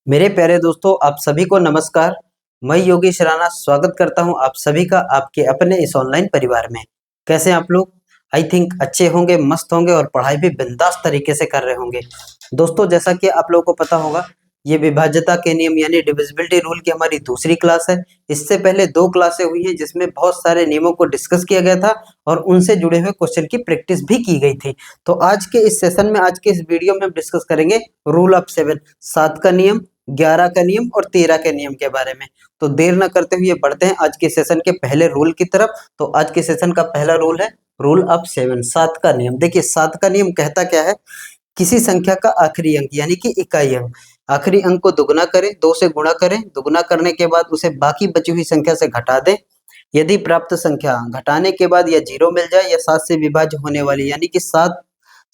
मेरे प्यारे दोस्तों, आप सभी को नमस्कार। मैं योगेश राणा स्वागत करता हूं आप सभी का आपके अपने इस ऑनलाइन परिवार में। कैसे हैं आप लोग? आई थिंक अच्छे होंगे, मस्त होंगे और पढ़ाई भी बिंदास तरीके से कर रहे होंगे। दोस्तों, जैसा कि आप लोगों को पता होगा, ये विभाज्यता के नियम यानी डिविजिबिलिटी रूल की हमारी दूसरी क्लास है। इससे पहले 2 क्लासें हुई हैं जिसमें बहुत सारे नियमों को डिस्कस किया गया था और उनसे जुड़े हुए क्वेश्चन की प्रैक्टिस भी की गई थी। तो आज के इस सेशन में, आज के इस वीडियो में हम डिस्कस करेंगे रूल ऑफ 7, 7 का नियम, 11 का नियम और 13 के नियम के बारे में। तो देर न करते हुए बढ़ते हैं आज के सेशन के पहले रूल की तरफ। तो आज के सेशन का पहला रूल है रूल ऑफ 7, 7 का नियम। देखिए, 7 का नियम कहता क्या है? किसी संख्या का आखिरी अंक यानी कि इकाई अंक, आखिरी अंक को दुगुना करें, 2 से गुणा करें, दुगुना करने के बाद उसे बाकी बची हुई संख्या से घटा दें। यदि प्राप्त संख्या घटाने के बाद या 0 मिल जाए या 7 से विभाज्य होने वाली यानी कि 7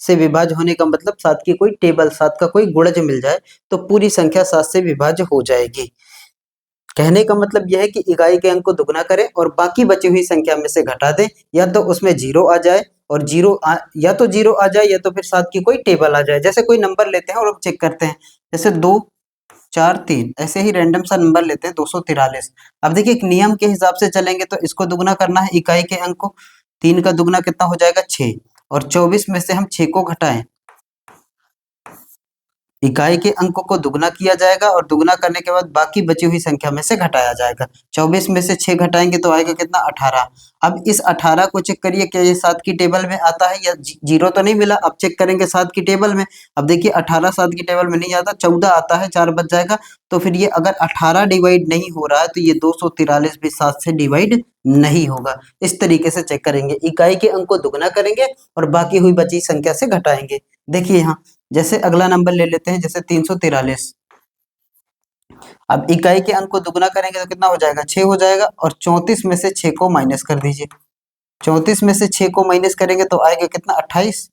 से विभाज्य होने का मतलब 7 की कोई टेबल, 7 का कोई गुणज मिल जाए, तो पूरी संख्या 7 से विभाज्य हो जाएगी। कहने का मतलब यह है कि इकाई के अंक को दुगुना करें और बाकी बची हुई संख्या में से घटा दें, या तो उसमें 0 आ जाए और या तो 0 आ जाए या तो फिर 7 की कोई टेबल आ जाए। जैसे कोई नंबर लेते हैं और हम चेक करते हैं, जैसे 2 4 3, ऐसे ही रैंडम सा नंबर लेते हैं 243। अब देखिए, एक नियम के हिसाब से चलेंगे तो इसको दुगुना करना है इकाई के अंक को। 3 का दुगुना कितना हो जाएगा? 6, और 24 में से हम 6 को घटाएं, इकाई के अंकों को दुगना किया जाएगा और दुगना करने के बाद बाकी बची हुई संख्या में से घटाया जाएगा। 24 में से 6 घटाएंगे तो आएगा कितना? 18। अब इस 18 को चेक करिए, क्या ये 7 की टेबल में आता है या 0 तो नहीं मिला। अब चेक करेंगे 7 की टेबल में। अब देखिए, 18 7 की टेबल में नहीं आता, 14 आता है, 4 बच जाएगा। तो फिर ये अगर 18 डिवाइड नहीं हो रहा है तो ये 243 भी 7 से डिवाइड नहीं होगा। इस तरीके से चेक करेंगे, इकाई के अंक को दुगना करेंगे और बाकी हुई बची संख्या से घटाएंगे। देखिए यहाँ, जैसे अगला नंबर ले लेते हैं, जैसे 343। अब इकाई के अंक को दुगना करेंगे तो कितना हो जाएगा? 6 हो जाएगा, और 34 में से 6 को माइनस कर दीजिए। 34 में से 6 को माइनस करेंगे तो आएगा कितना? 28।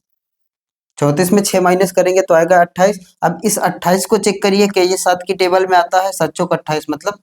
34 में 6 माइनस करेंगे तो आएगा 28। अब इस 28 को चेक करिए कि ये 7 की टेबल में आता है। 7 चौक 28 मतलब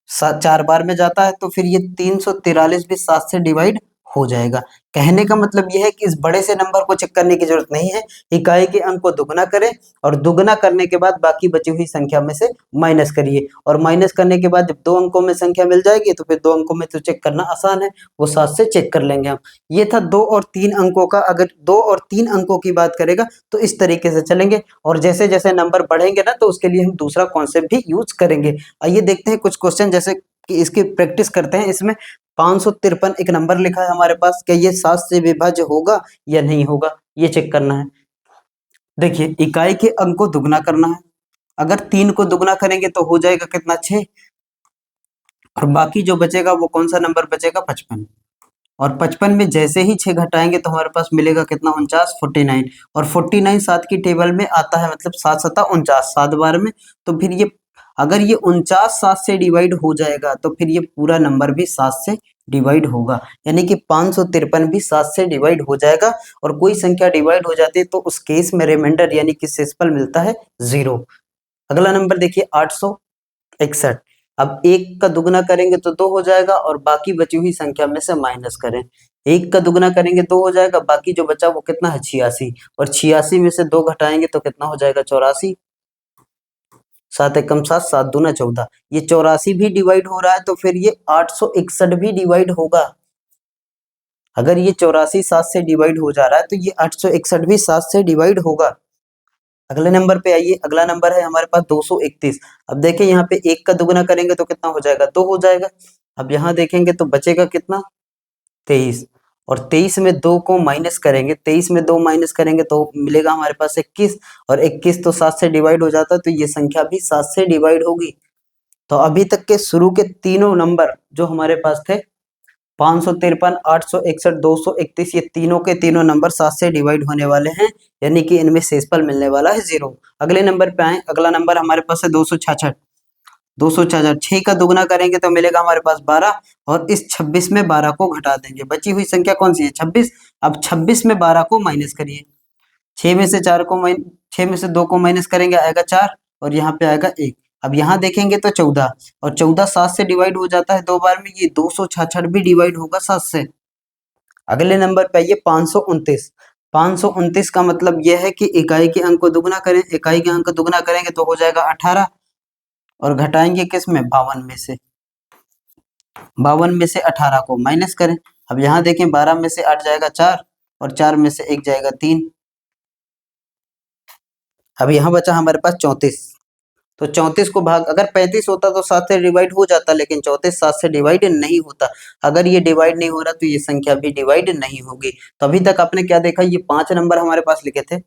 4 बार में जाता है, तो फिर ये 343 भी 7 से डिवाइड हो जाएगा। कहने का मतलब यह है कि इस बड़े से नंबर को चेक करने की जरूरत नहीं है। इकाई के अंक को दुगना करें और दुगना करने के बाद बाकी बची हुई संख्या में से माइनस करिए, और माइनस करने के बाद जब 2 अंकों में संख्या मिल जाएगी तो फिर 2 अंकों में तो चेक करना आसान है, वो 7 से चेक कर लेंगे हम। ये था 2 और 3 अंकों का। अगर 2 और 3 अंकों की बात करेगा तो इस तरीके से चलेंगे, और जैसे जैसे नंबर बढ़ेंगे ना तो उसके लिए हम दूसरा कॉन्सेप्ट भी यूज करेंगे। आइए देखते हैं कुछ क्वेश्चन, जैसे कि इसकी प्रैक्टिस करते हैं। इसमें 553 एक नंबर लिखा है हमारे पास, क्या ये 7 से विभाज्य होगा या नहीं होगा, ये चेक करना है। देखिए, इकाई के अंक को दुगना करना है। अगर 3 को दुगना करेंगे तो हो जाएगा कितना? 6, और बाकी जो बचेगा वो कौन सा नंबर बचेगा? 55। और 55 में जैसे ही 6 घटाएंगे तो हमारे पास मिलेगा कितना? 49, 49। और 49 7 की टेबल में आता है, मतलब 7 सता 49, 7 बार में। तो फिर ये, अगर ये 49 7 से डिवाइड हो जाएगा तो फिर ये पूरा नंबर भी 7 से डिवाइड होगा, यानी कि 553 भी 7 से डिवाइड हो जाएगा। और कोई संख्या डिवाइड हो जाती है तो उस केस में रिमाइंडर यानी कि शेषफल मिलता है 0। अगला नंबर देखिए, 861। अब 1 का दुगना करेंगे तो 2 हो जाएगा, और बाकी बची हुई संख्या में से माइनस करें। 1 का दुगना करेंगे 2 हो जाएगा, बाकी जो बचा वो कितना है? 86। और 86 में से 2 घटाएंगे तो कितना हो जाएगा? 84। 7 एकम 7, 7 दूना 14। ये 84 भी डिवाइड हो रहा है तो फिर ये 861 भी डिवाइड होगा। अगर ये 84 7 से डिवाइड हो जा रहा है तो ये 861 भी 7 से डिवाइड होगा। अगले नंबर पे आइए, अगला नंबर है हमारे पास 231। अब देखिए, यहाँ पे 1 का दुगना करेंगे तो कितना हो जाएगा? 2 हो जाएगा। अब यहाँ देखेंगे तो बचेगा कितना? 23। और 23 में 2 को माइनस करेंगे, 23 में 2 माइनस करेंगे तो मिलेगा हमारे पास 21, और 21 तो 7 से डिवाइड हो जाता है, तो ये संख्या भी 7 से डिवाइड होगी। तो अभी तक के शुरू के तीनों नंबर जो हमारे पास थे, 553, 861, 231, ये तीनों के तीनों नंबर 7 से डिवाइड होने वाले हैं, यानी कि इनमें शेषफल मिलने वाला है 0। अगले नंबर पे आए, अगला नंबर हमारे पास है 266। 266, 6 का दुगना करेंगे तो मिलेगा हमारे पास 12, और इस 26 में 12 को घटा देंगे। बची हुई संख्या कौन सी है? 26। अब 26 में 12 को माइनस करिए। 6 में से 4 को 6 में से 2 को माइनस करेंगे, आएगा 4, और यहाँ पे आएगा 1। अब यहाँ देखेंगे तो 14, और 14 7 से डिवाइड हो जाता है 2 बार में, ये 266 भी डिवाइड होगा 7 से। अगले नंबर पे आइए, 529। 529 का मतलब यह है कि इकाई के अंक को दुगना करें, इकाई के अंक को दुगना करेंगे तो हो जाएगा 18, और घटाएंगे किस में, 52 में से। 52 में से 18 को माइनस करें। अब यहाँ देखें 12 में से 8 जाएगा 4 और 4 में से 1 जाएगा 3। अब यहाँ बचा हमारे पास 34। तो 34 को भाग, अगर 35 होता तो 7 से डिवाइड हो जाता, लेकिन 34 7 से डिवाइड नहीं होता। अगर ये डिवाइड नहीं हो रहा तो ये संख्या भी डिवाइड नहीं होगी। तो अभी तक आपने क्या देखा, ये 5 नंबर हमारे पास लिखे थे,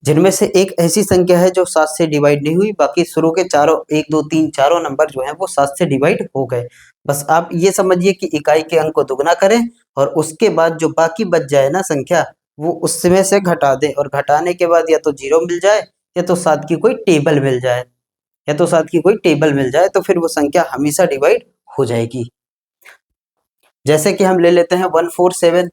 जिनमें से एक ऐसी संख्या है जो 7 से डिवाइड नहीं हुई, बाकी शुरू के चारों 1 2 3 चारों नंबर जो है वो 7 से डिवाइड हो गए। बस आप ये समझिए कि इकाई के अंक को दुगना करें और उसके बाद जो बाकी बच जाए ना संख्या, वो उसमें से घटा दें, और घटाने के बाद या तो 0 मिल जाए या तो 7 की कोई टेबल मिल जाए, या तो 7 की कोई टेबल मिल जाए, तो फिर वो संख्या हमेशा डिवाइड हो जाएगी। जैसे कि हम ले लेते हैं 147,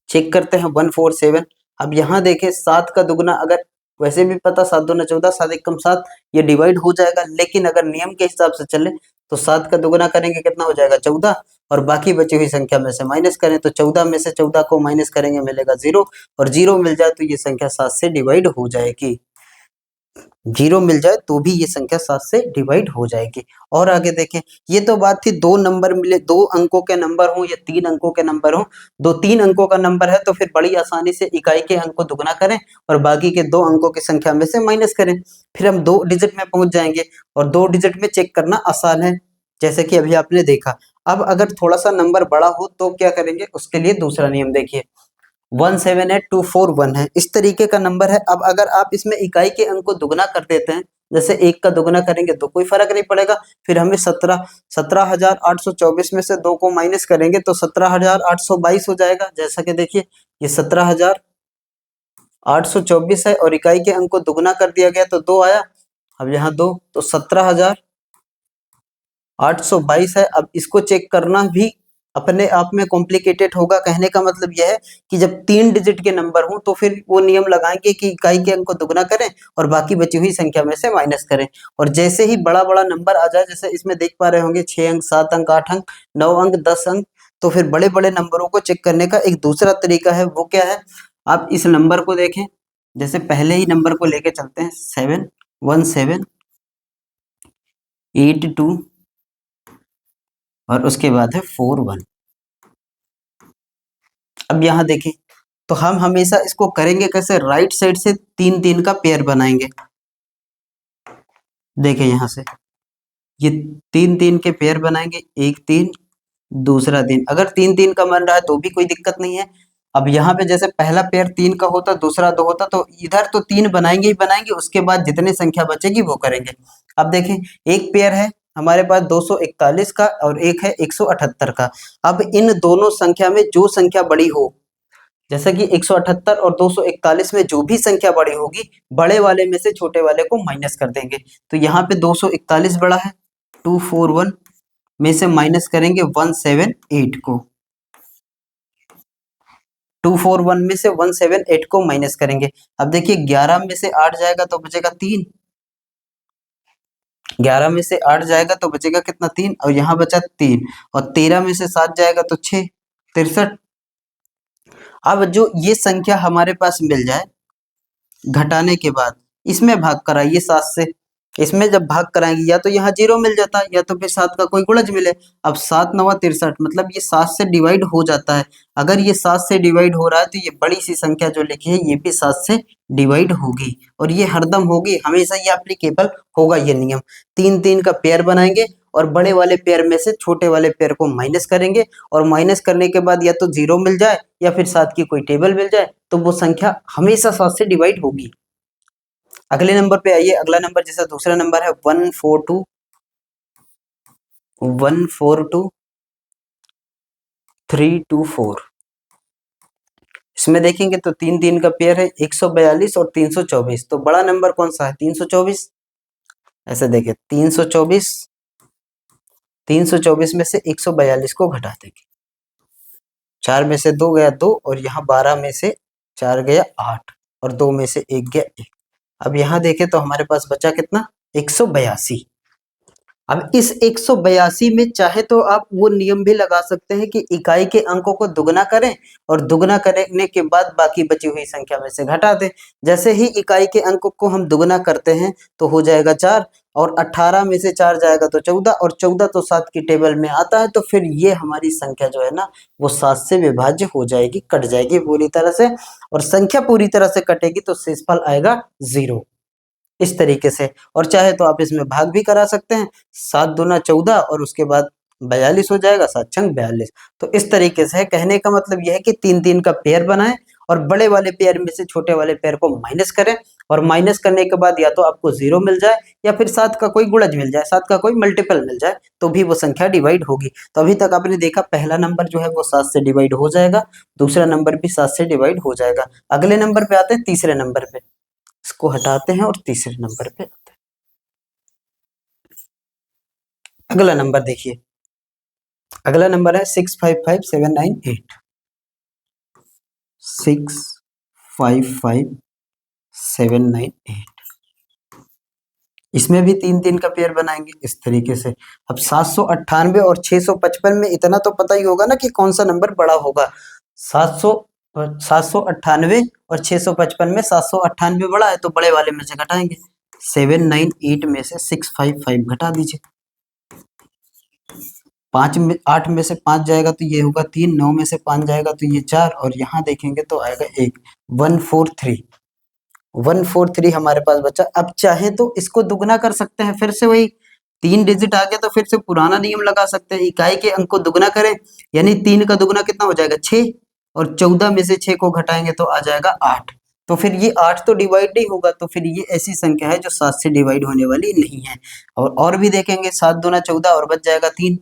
चेक करते हैं 147। अब यहाँ देखें 7 का दुगना, अगर वैसे भी पता 7 दूना 14, 7 एकम 7, ये डिवाइड हो जाएगा, लेकिन अगर नियम के हिसाब से चले तो 7 का दुगना करेंगे कितना हो जाएगा 14, और बाकी बची हुई संख्या में से माइनस करें तो 14 में से 14 को माइनस करेंगे मिलेगा 0, और 0 मिल जाए तो ये संख्या 7 से डिवाइड हो जाएगी। 0 मिल जाए तो भी ये संख्या 7 से डिवाइड हो जाएगी। और आगे देखें, ये तो बात थी 2 नंबर मिले, 2 अंकों के नंबर हो या 3 अंकों के नंबर हो। 2-3 अंकों का नंबर है तो फिर बड़ी आसानी से इकाई के अंक को दुगना करें और बाकी के 2 अंकों की संख्या में से माइनस करें, फिर हम 2 डिजिट में पहुंच जाएंगे, और 2 डिजिट में चेक करना आसान है, जैसे कि अभी आपने देखा। अब अगर थोड़ा सा नंबर बड़ा हो तो क्या करेंगे, उसके लिए दूसरा नियम देखिए। 178241 है, इस तरीके का नंबर है। अब अगर आप इसमें इकाई के अंक को दुगना कर देते हैं, जैसे 1 का दुगना करेंगे तो कोई फर्क नहीं पड़ेगा, फिर हमें 17,824 में से 2 को माइनस करेंगे तो 17,822 हो जाएगा। जैसा कि देखिए ये 17,824 है और इकाई के अंक को दुगना कर दिया गया तो 2 आया। अब यहाँ 2 तो 17,822 है। अब इसको चेक करना भी अपने आप में कॉम्प्लिकेटेड होगा। कहने का मतलब यह है कि जब 3 डिजिट के नंबर हों तो फिर वो नियम लगाएंगे कि इकाई के अंक को दुगना करें और बाकी बची हुई संख्या में से माइनस करें। और जैसे ही बड़ा बड़ा नंबर आ जाए, जैसे इसमें देख पा रहे होंगे 6 अंक 7 अंक 8 अंक 9 अंक 10 अंक, तो फिर बड़े बड़े नंबरों को चेक करने का एक दूसरा तरीका है। वो क्या है, आप इस नंबर को देखें, जैसे पहले ही नंबर को लेके चलते हैं 71782 और उसके बाद है 41। अब यहाँ देखें तो हम हमेशा इसको करेंगे कैसे, राइट साइड से 3-3 का पेयर बनाएंगे। देखें यहाँ से ये 3-3 के पेयर बनाएंगे, 1 3 दूसरा 3। अगर 3-3 का बन रहा है तो भी कोई दिक्कत नहीं है। अब यहाँ पे जैसे पहला पेयर 3 का होता, दूसरा 2 होता, तो इधर तो 3 बनाएंगे ही बनाएंगे, उसके बाद जितनी संख्या बचेगी वो करेंगे। अब देखें एक पेयर है हमारे पास 241 का और एक है 178 का। अब इन दोनों संख्या में जो संख्या बड़ी हो, जैसा कि 178 और 241 में जो भी संख्या बड़ी होगी, बड़े वाले में से छोटे वाले को माइनस कर देंगे। तो यहाँ पे 241 बड़ा है, 241 में से माइनस करेंगे 178 को, 241 में से 178 को माइनस करेंगे। अब देखिए 11 में से 8 जाएगा तो बचेगा 3, 11 में से 8 जाएगा तो बचेगा कितना 3, और यहाँ बचा 3, और 13 में से 7 जाएगा तो 6, 63। अब जो ये संख्या हमारे पास मिल जाए घटाने के बाद, इसमें भाग कराइए 7 से। इसमें जब भाग कराएंगे या तो यहाँ 0 मिल जाता है या तो फिर 7 का कोई गुणज मिले। अब 7 9 63, मतलब ये 7 से डिवाइड हो जाता है। अगर ये 7 से डिवाइड हो रहा है तो ये बड़ी सी संख्या जो लिखी है ये भी 7 से डिवाइड होगी, और ये हरदम होगी, हमेशा ये एप्लीकेबल होगा ये नियम। 3-3 का पेयर बनाएंगे और बड़े वाले पेयर में से छोटे वाले पेयर को माइनस करेंगे, और माइनस करने के बाद या तो 0 मिल जाए या फिर 7 की कोई टेबल मिल जाए, तो वो संख्या हमेशा 7 से डिवाइड होगी। अगले नंबर पे आइए। अगला नंबर जैसा दूसरा नंबर है 142 इसमें देखेंगे तो 3-3 का पेयर है, 142 और 324। तो बड़ा नंबर कौन सा है, 324। ऐसे देखें 324 में से 142 को घटा देंगे, 4 में से 2 गया 2, और यहाँ 12 में से 4 गया 8, और 2 में से 1 गया 1। अब यहाँ देखें तो हमारे पास बचा कितना, 182। अब इस 182 में चाहे तो आप वो नियम भी लगा सकते हैं कि इकाई के अंकों को दुगना करें और दुगना करने के बाद बाकी बची हुई संख्या में से घटा दें। जैसे ही इकाई के अंकों को हम दुगना करते हैं तो हो जाएगा 4 और 18 में से 4 जाएगा तो 14 और 14 तो 7 की टेबल में आता है, तो फिर ये हमारी संख्या जो है ना वो 7 से विभाज्य हो जाएगी, कट जाएगी पूरी तरह से, और संख्या पूरी तरह से कटेगी तो शेषफल आएगा 0। इस तरीके से। और चाहे तो आप इसमें भाग भी करा सकते हैं, 7 दूना 14 और उसके बाद 42 हो जाएगा, 7 छंग 42। तो इस तरीके से है। कहने का मतलब यह है कि 3-3 का पेयर बनाएं और बड़े वाले पेयर में से छोटे वाले पेयर को माइनस करें, और माइनस करने के बाद या तो आपको 0 मिल जाए या फिर 7 का कोई गुणज मिल जाए, 7 का कोई मल्टीपल मिल जाए, तो भी वो संख्या डिवाइड होगी। तो अभी तक आपने देखा पहला नंबर जो है वो 7 से डिवाइड हो जाएगा, दूसरा नंबर भी 7 से डिवाइड हो जाएगा। अगले नंबर पे आते हैं, तीसरे नंबर पे। इसको हटाते हैं और तीसरे नंबर पे आते हैं। अगला नंबर देखिए, अगला नंबर है 655798। 655798। इसमें भी 3-3 का पेयर बनाएंगे इस तरीके से। अब 798 और 655 में इतना तो पता ही होगा ना कि कौन सा नंबर बड़ा होगा। 798 और 655 में 798 बड़ा है तो बड़े वाले में से घटाएंगे। 798 में से 655 घटा दीजिए। 8 में से 5 जाएगा तो ये होगा 3, 9 में से 5 जाएगा तो ये 4, और यहाँ देखेंगे तो आएगा 1। 143 143 हमारे पास बचा। अब चाहे तो इसको दुगना कर सकते हैं, फिर से वही 3 डिजिट आ गया तो फिर से पुराना नियम लगा सकते हैं, इकाई के अंक को दुगना करें, यानी 3 का दुगना कितना हो जाएगा 6, और 14 में से 6 को घटाएंगे तो आ जाएगा 8। तो फिर ये 8 तो डिवाइड नहीं होगा, तो फिर ये ऐसी संख्या है जो 7 से डिवाइड होने वाली नहीं है। और भी देखेंगे, 7 दूना 14 और बच जाएगा 3,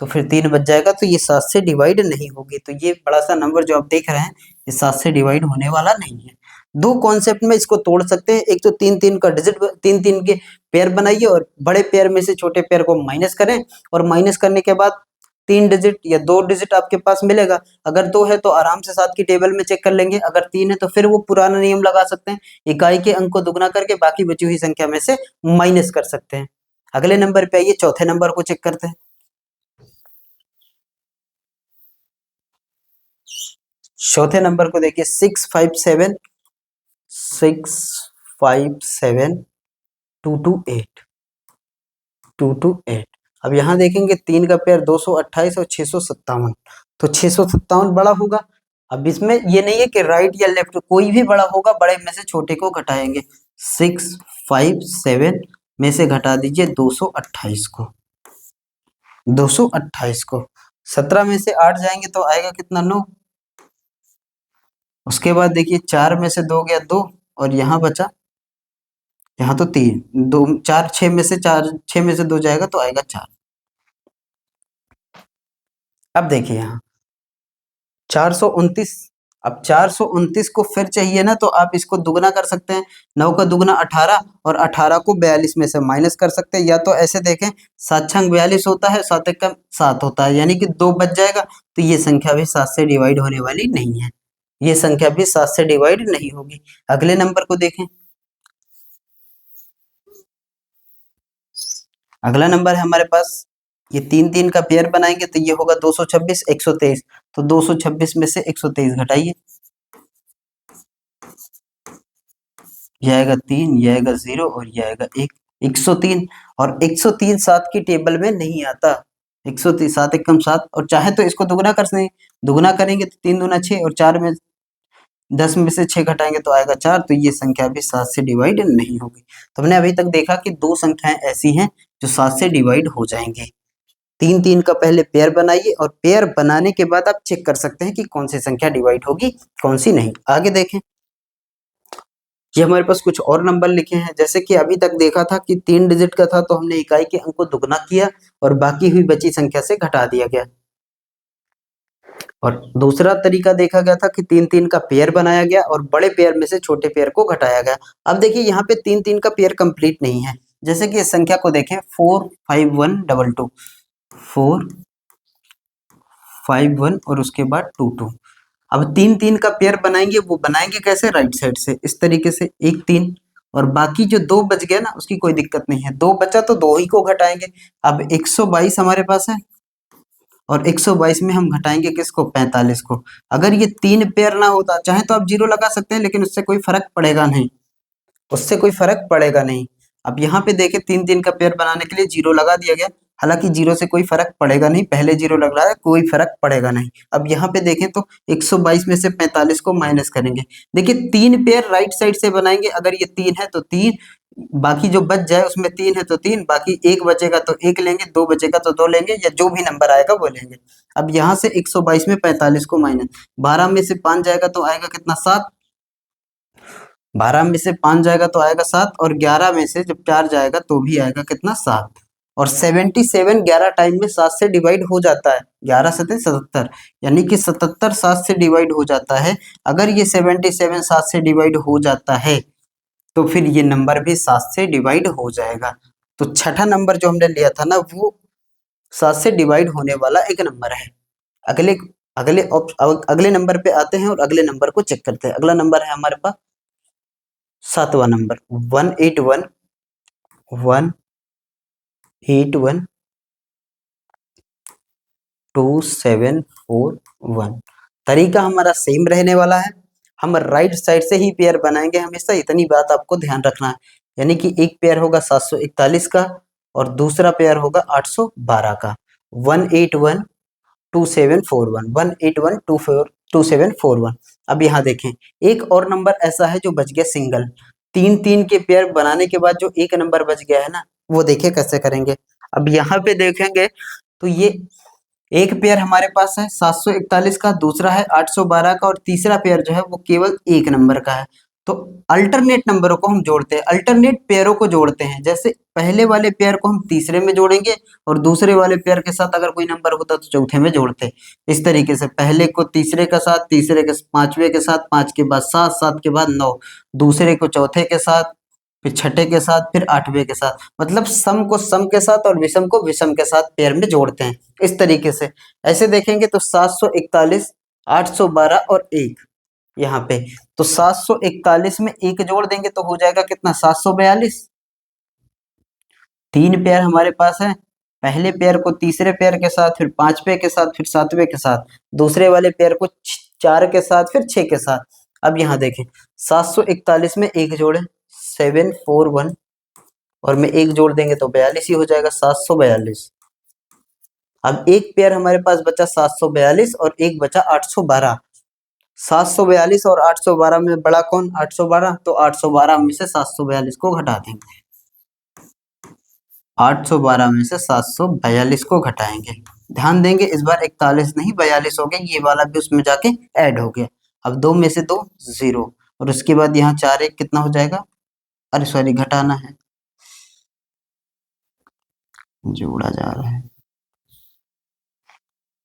तो फिर 3 बच जाएगा, तो ये 7 से डिवाइड नहीं होगी। तो ये बड़ा सा नंबर जो आप देख रहे हैं ये 7 से डिवाइड होने वाला नहीं है। दो कॉन्सेप्ट में इसको तोड़ सकते हैं, एक तो 3-3 का डिजिट 3-3 के पेयर बनाइए और बड़े पेयर में से छोटे पेयर को माइनस करें, और माइनस करने के बाद 3 डिजिट या 2 डिजिट आपके पास मिलेगा। अगर 2 है तो आराम से 7 की टेबल में चेक कर लेंगे, अगर 3 है तो फिर वो पुराना नियम लगा सकते हैं, इकाई के अंक को दुगना करके बाकी बची हुई संख्या में से माइनस कर सकते हैं। अगले नंबर पे आइए, चौथे नंबर को चेक करते हैं। चौथे नंबर को देखिए, 657 अब यहाँ देखेंगे 3 का पेयर 228 और 657, तो 657 बड़ा होगा। अब इसमें ये नहीं है कि राइट या लेफ्ट, कोई भी बड़ा होगा, बड़े में से छोटे को घटाएंगे। 657 में से घटा दीजिए 228 को, 228 को 17 में से 8 जाएंगे तो आएगा कितना 9। उसके बाद देखिए 4 में से 2 गया 2, और यहाँ बचा, यहाँ तो 3, 2 4 6 में से 4, 6 में से 2 जाएगा तो आएगा 4। अब देखिए यहाँ 429। अब 429 को फिर चाहिए ना, तो आप इसको दुगना कर सकते हैं। 9 का दुगना 18 और 18 को 42 में से माइनस कर सकते हैं, या तो ऐसे देखें 7 छंग 42 होता है, 7 एक 7 होता है, यानी कि 2 बच जाएगा, तो ये संख्या भी 7 से डिवाइड होने वाली नहीं है, ये संख्या भी 7 से डिवाइड नहीं होगी। अगले नंबर को देखें, अगला नंबर है हमारे पास, ये 3-3 का पेयर बनाएंगे तो ये होगा 226 123, तो 226 में से 123 घटाइए, ये आएगा 3, ये आएगा 0 और ये आएगा 1, 103। और 103 7 की टेबल में नहीं आता, 103 7 एकम 7, और चाहे तो इसको दुगना कर सकते, दुगना करेंगे तो 3 दूना 6 और 4 में 10 में से 6 घटाएंगे तो आएगा 4, तो ये संख्या भी 7 से डिवाइड नहीं होगी। तो हमने अभी तक देखा कि दो संख्याएं ऐसी हैं जो 7 से डिवाइड हो जाएंगी। 3-3 का पहले पेयर बनाइए और पेयर बनाने के बाद आप चेक कर सकते हैं कि कौन सी संख्या डिवाइड होगी, कौन सी नहीं। आगे देखें, ये हमारे पास कुछ और नंबर लिखे हैं। जैसे कि अभी तक देखा था कि 3 डिजिट का था तो हमने इकाई के अंक को दुगना किया और बाकी हुई बची संख्या से घटा दिया गया, और दूसरा तरीका देखा गया था कि 3-3 का पेयर बनाया गया और बड़े पेयर में से छोटे पेयर को घटाया गया। अब देखिए यहाँ पे 3-3 का पेयर कंप्लीट नहीं है। जैसे कि इस संख्या को देखें 45122, 451 और उसके बाद 22। अब 3-3 का पेयर बनाएंगे, वो बनाएंगे कैसे, राइट साइड से इस तरीके से 1 3 और बाकी जो 2 बच गया ना उसकी कोई दिक्कत नहीं है, 2 बचा तो 2 ही को घटाएंगे। अब 122 हमारे पास है और 122 में हम घटाएंगे किसको, 45 को। अगर ये 3 पेयर ना होता, चाहे तो आप जीरो लगा सकते हैं लेकिन उससे कोई फर्क पड़ेगा नहीं, उससे कोई फर्क पड़ेगा नहीं। अब यहाँ पे देखें 3 3 का पेयर बनाने के लिए जीरो लगा दिया गया, हालांकि जीरो से कोई फर्क पड़ेगा नहीं, पहले जीरो लग रहा है, कोई फर्क पड़ेगा नहीं। अब यहाँ पे देखें तो 122 में से 45 को माइनस करेंगे। देखिए 3 पेयर राइट साइड से बनाएंगे, अगर ये 3 है तो 3, बाकी जो बच जाए उसमें 3 है तो 3, बाकी 1 बचेगा तो 1 लेंगे, 2 बचेगा तो 2 लेंगे, या जो भी नंबर आएगा वो लेंगे। अब यहाँ से 122 में 45 को माइनस, 12 में से 5 जाएगा तो आएगा कितना, 7। 12 में से 5 जाएगा तो आएगा 7, और 11 में से जब 4 जाएगा तो भी आएगा कितना, 7। और 77 11 टाइम में 7 से डिवाइड हो जाता है, 11 7 77, यानी कि 77 7 से डिवाइड हो जाता है। अगर ये 77 7 से डिवाइड हो जाता है तो फिर ये नंबर भी 7 से डिवाइड हो जाएगा। तो छठा नंबर जो हमने लिया था ना वो 7 से डिवाइड होने वाला एक नंबर है। अगले अगले अगले नंबर पे आते हैं और अगले नंबर को चेक करते हैं। अगला नंबर है हमारे पास 7वां नंबर 181 181 2741। तरीका हमारा सेम रहने वाला है, हम राइट साइड से ही पेयर बनाएंगे हमेशा, इतनी बात आपको ध्यान रखना है। यानी कि एक पेयर होगा 741 का और दूसरा पेयर होगा 812 का। 181 2741 181 2741। अब यहाँ देखें एक और नंबर ऐसा है जो बच गया सिंगल, 3 3 के पेयर बनाने के बाद जो एक नंबर बच गया है ना, वो देखिए कैसे करेंगे। अब यहाँ पे देखेंगे तो ये एक पेयर हमारे पास है 741 का, दूसरा है 812 का, और तीसरा पेयर जो है वो केवल एक नंबर का है। तो अल्टरनेट नंबरों को हम जोड़ते हैं, अल्टरनेट पेयरों को जोड़ते हैं। जैसे पहले वाले पेयर को हम तीसरे में जोड़ेंगे और दूसरे वाले पेयर के साथ अगर कोई नंबर होता तो चौथे में जोड़ते हैं। इस तरीके से पहले को तीसरे के साथ, तीसरे के पांचवे के साथ, 5 के बाद 7, 7 के बाद 9, दूसरे को चौथे के साथ, फिर छठे के साथ, फिर आठवें के साथ, मतलब सम को सम के साथ और विषम को विषम के साथ पेयर में जोड़ते हैं इस तरीके से। ऐसे देखेंगे तो 741 812 और 1 यहाँ पे, तो 741 में 1 जोड़ देंगे तो हो जाएगा कितना, 742। 3 पेयर हमारे पास है, पहले पेयर को तीसरे पेयर के साथ, फिर पांचवें के साथ, फिर सातवें के साथ, दूसरे वाले पेयर को 4 के साथ, फिर 6 के साथ। अब यहाँ देखें 741 में 1 जोड़े 741, और में 1 जोड़ देंगे तो 42 ही हो जाएगा, 742। अब एक पेयर हमारे पास बचा 742 और एक बचा 812। 742 और 812 में बड़ा कौन, 812, तो 812 में से 742 को घटा देंगे, 812 में से 742 को घटाएंगे। ध्यान देंगे इस बार 41 नहीं 42 हो गया, ये वाला भी उसमें जाके ऐड हो गया। अब 2 में से 2 0, और उसके बाद यहाँ 4 1 कितना हो जाएगा, अरे सॉरी घटाना है, जोड़ा जा रहा है।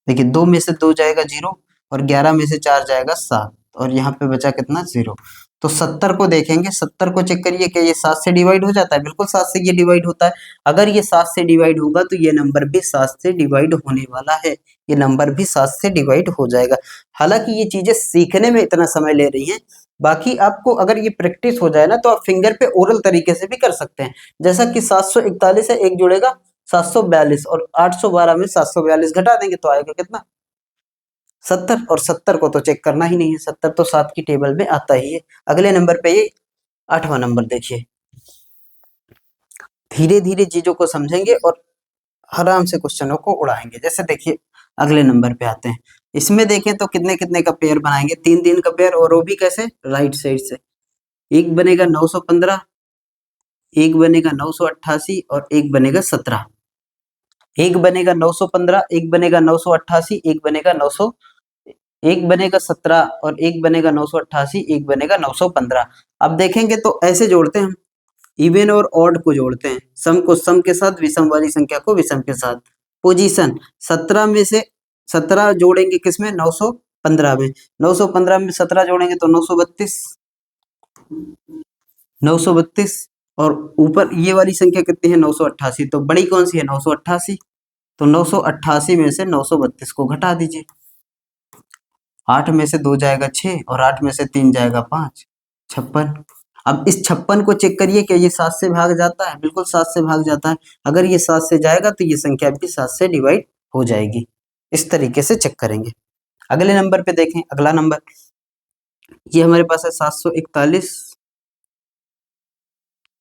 देखिए 2 में से 2 जाएगा 0, और 11 में से 4 जाएगा 7, और यहाँ पे बचा कितना, 0। तो 70 को देखेंगे, 70 को चेक करिए, क्या ये 7 से डिवाइड हो जाता है, बिल्कुल 7 से ये डिवाइड होता है। अगर ये 7 से डिवाइड होगा तो ये नंबर भी 7 से डिवाइड होने वाला है, ये नंबर भी 7 से डिवाइड हो जाएगा। हालांकि ये चीजें सीखने में इतना समय ले रही हैं, बाकी आपको अगर ये प्रैक्टिस हो जाए ना तो आप फिंगर पे ओरल तरीके से भी कर सकते हैं। जैसा कि 741 है, एक जुड़ेगा 742, और 812 में 742 घटा देंगे तो आएगा कितना, 70। और 70 को तो चेक करना ही नहीं है, 70 तो 7 की टेबल में आता ही है। अगले नंबर पे ये 8वां नंबर देखिए, धीरे धीरे चीजों को समझेंगे और आराम से क्वेश्चनों को उड़ाएंगे। जैसे देखिए अगले नंबर पे आते हैं, इसमें देखें तो कितने कितने का पेयर बनाएंगे, 3 3 का पेयर, और वो भी कैसे, राइट साइड से। एक बनेगा 915, एक बनेगा 988, और एक बनेगा 17। एक बनेगा 915, एक बनेगा 988, एक बनेगा 900, एक बनेगा 17, और एक बनेगा 988, एक बनेगा 915। अब देखेंगे तो ऐसे जोड़ते हैं हम, इवन और ऑड को जोड़ते हैं, सम को सम के साथ, विषम वाली संख्या को विषम के साथ। पोजीशन 17 में से 17 जोड़ेंगे किसमें, 915 में, 915 में 17 जोड़ेंगे तो 932, 932, और ऊपर ये वाली संख्या कितनी है, 988, तो बड़ी कौन सी है, 988, तो 988 में से 932 को घटा दीजिए। 8 में से 2 जाएगा 6, और 8 में से 3 जाएगा 5, 56। अब इस 56 को चेक करिए क्या ये 7 से भाग जाता है, बिल्कुल 7 से भाग जाता है। अगर ये 7 से जाएगा तो ये संख्या भी 7 से डिवाइड हो जाएगी। इस तरीके से चेक करेंगे। अगले नंबर पे देखें, अगला नंबर ये हमारे पास है 741,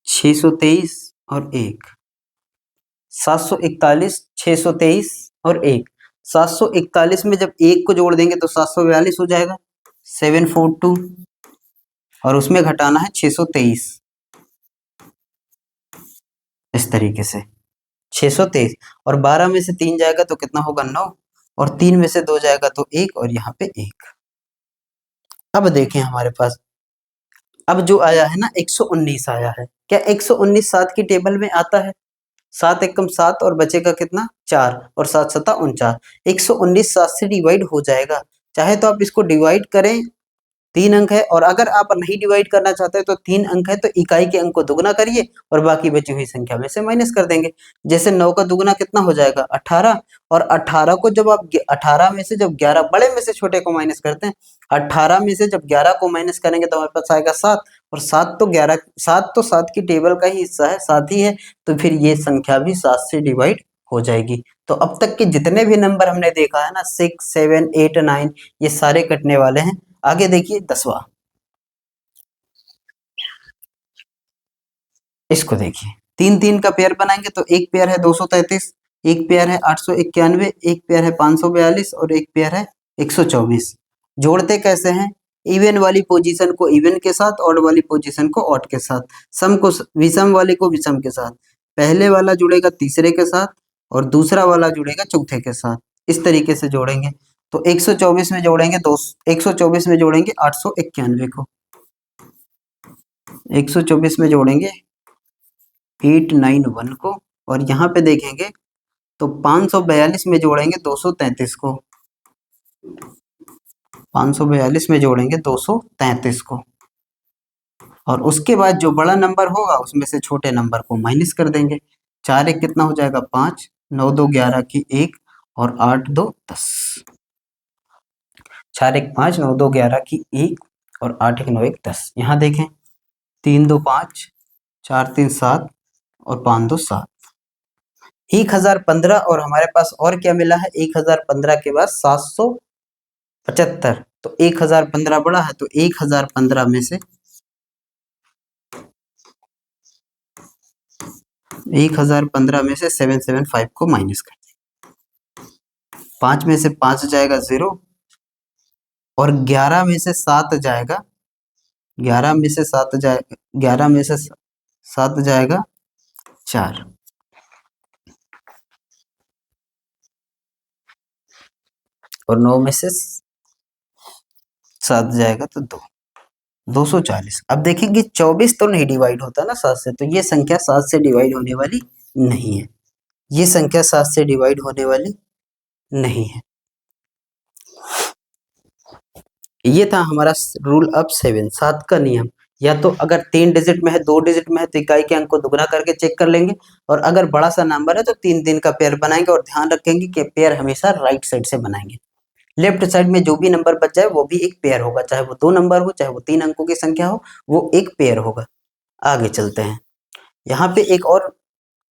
623 और 1। 741, 623 और 1। 741 में जब 1 को जोड़ देंगे तो 742 हो जाएगा, 742, और उसमें घटाना है 623। इस तरीके से 623, और 12 में से 3 जाएगा तो कितना होगा 9, और 3 में से 2 जाएगा तो 1, और यहाँ पे 1। अब देखें हमारे पास अब जो आया है ना 119 आया है। क्या 119 7 की टेबल में आता है? 7 एकम 7 और बचेगा कितना 4, और 7 सता 49। 119 7 से डिवाइड हो जाएगा। चाहे तो आप इसको डिवाइड करें, 3 अंक है, और अगर आप नहीं डिवाइड करना चाहते तो 3 अंक है तो इकाई के अंक को दुगना करिए और बाकी बची हुई संख्या में से माइनस कर देंगे। जैसे 9 का दुगना कितना हो जाएगा 18, और 18 को जब आप 18 में से जब 11 बड़े में से छोटे को माइनस करते हैं, 18 में से जब 11 को माइनस करेंगे तो हमारे पास आएगा 7, और 7 तो 7 की टेबल का ही हिस्सा है, 7 ही है, तो फिर ये संख्या भी 7 से डिवाइड हो जाएगी। तो अब तक के जितने भी नंबर हमने देखा है ना 6, 7, 8, 9, ये सारे कटने वाले हैं। आगे देखिए 10वां, इसको देखिए 3 3 का पेयर बनाएंगे तो एक पेयर है 233, एक पेयर है 891, एक पेयर है 542 और एक पेयर है 124। जोड़ते कैसे हैं? इवन वाली पोजीशन को इवन के साथ, ऑड वाली पोजीशन को ऑड के साथ, सम को विषम वाले को विषम के साथ। पहले वाला जुड़ेगा तीसरे के साथ और दूसरा वाला जुड़ेगा चौथे के साथ। इस तरीके से जोड़ेंगे तो 124 में जोड़ेंगे 124 में जोड़ेंगे 891 को, 124 में जोड़ेंगे 891 को, और यहाँ पे देखेंगे तो 542 में जोड़ेंगे 233 को, 542 में जोड़ेंगे 233 को, और उसके बाद जो बड़ा नंबर होगा उसमें से छोटे नंबर को माइनस कर देंगे। 4 एक कितना हो जाएगा 5, 9 2 11 की 1, और 8 2 10। 4 एक 5, 9 2 11 की 1, और 8 1 9 1 10। यहाँ देखें 3 2 5, 4 3 7, और 5 2 7। 1015, और हमारे पास और क्या मिला है 1015 के बाद 775। तो 1015 बड़ा है तो 1015 में से 775 को माइनस कर दें। 5 में से 5 जाएगा 0, और 11 में से 7 जाएगा, 11 में से 7 जाएगा, 11 में से 7 जाएगा 4, और 9 में से 7 जाएगा तो 2, 240। अब देखेंगे 24 तो नहीं डिवाइड होता ना 7 से, तो ये संख्या 7 से डिवाइड होने वाली नहीं है, ये संख्या 7 से डिवाइड होने वाली नहीं है। ये था हमारा रूल ऑफ 7, 7 का नियम। या तो अगर 3 डिजिट में है, 2 डिजिट में है तो इकाई के अंक को दुगना करके चेक कर लेंगे, और अगर बड़ा सा नंबर है तो 3 3 का पेयर बनाएंगे, और ध्यान रखेंगे कि पेयर हमेशा राइट साइड से बनाएंगे। लेफ्ट साइड में जो भी नंबर बच जाए वो भी एक पेयर होगा, चाहे वो 2 नंबर हो, चाहे वो 3 अंकों की संख्या हो, वो एक पेयर होगा। आगे चलते हैं। यहाँ पे एक और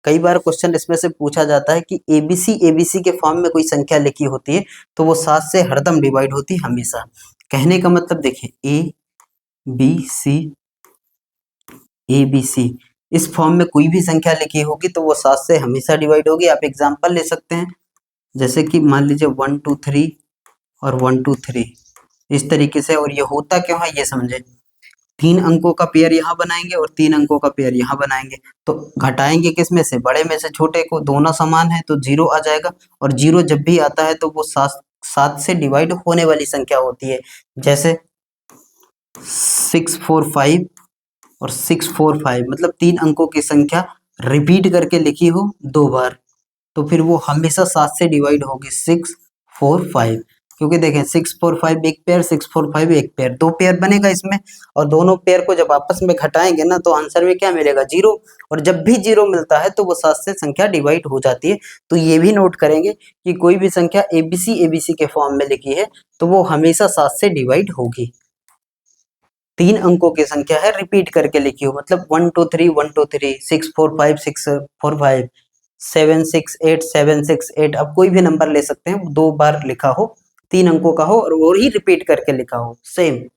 कई बार क्वेश्चन इसमें से पूछा जाता है कि एबीसी के फॉर्म में कोई संख्या लिखी होती है तो वो 7 से हरदम डिवाइड होती है हमेशा। कहने का मतलब देखिए ए बी सी इस फॉर्म में कोई भी संख्या लिखी होगी तो वो 7 से हमेशा डिवाइड होगी। आप एग्जांपल ले सकते हैं, जैसे कि मान लीजिए 1 2 3 और 1 2 3 इस तरीके से। और ये होता क्यों है ये समझे, 3 अंकों का पेयर यहाँ बनाएंगे और 3 अंकों का पेयर यहाँ बनाएंगे, तो घटाएंगे किस में से, बड़े में से छोटे को, दोनों समान है तो 0 आ जाएगा, और 0 जब भी आता है तो वो 7 से डिवाइड होने वाली संख्या होती है। जैसे 645 और 645 मतलब 3 अंकों की संख्या रिपीट करके लिखी हो 2 बार, तो फिर वो हमेशा 7 से डिवाइड होगी 645। क्योंकि देखें 645 एक पेयर, 645 एक पेयर, 2 पेयर बनेगा इसमें, और दोनों पेयर को जब आपस में घटाएंगे ना तो आंसर में क्या मिलेगा 0, और जब भी 0 मिलता है तो वो 7 से संख्या डिवाइड हो जाती है। तो ये भी नोट करेंगे कि कोई भी संख्या एबीसी के फॉर्म में लिखी है तो वो हमेशा 7 से डिवाइड होगी। तीन अंकों की संख्या है, रिपीट करके लिखी हो, मतलब 1 2 3 1 2 3 6 4 5 6 4 5 7 6 8 7 6 8, अब कोई भी नंबर ले सकते हैं, दो बार लिखा हो, तीन अंकों का हो और वो ही रिपीट करके लिखा हो सेम,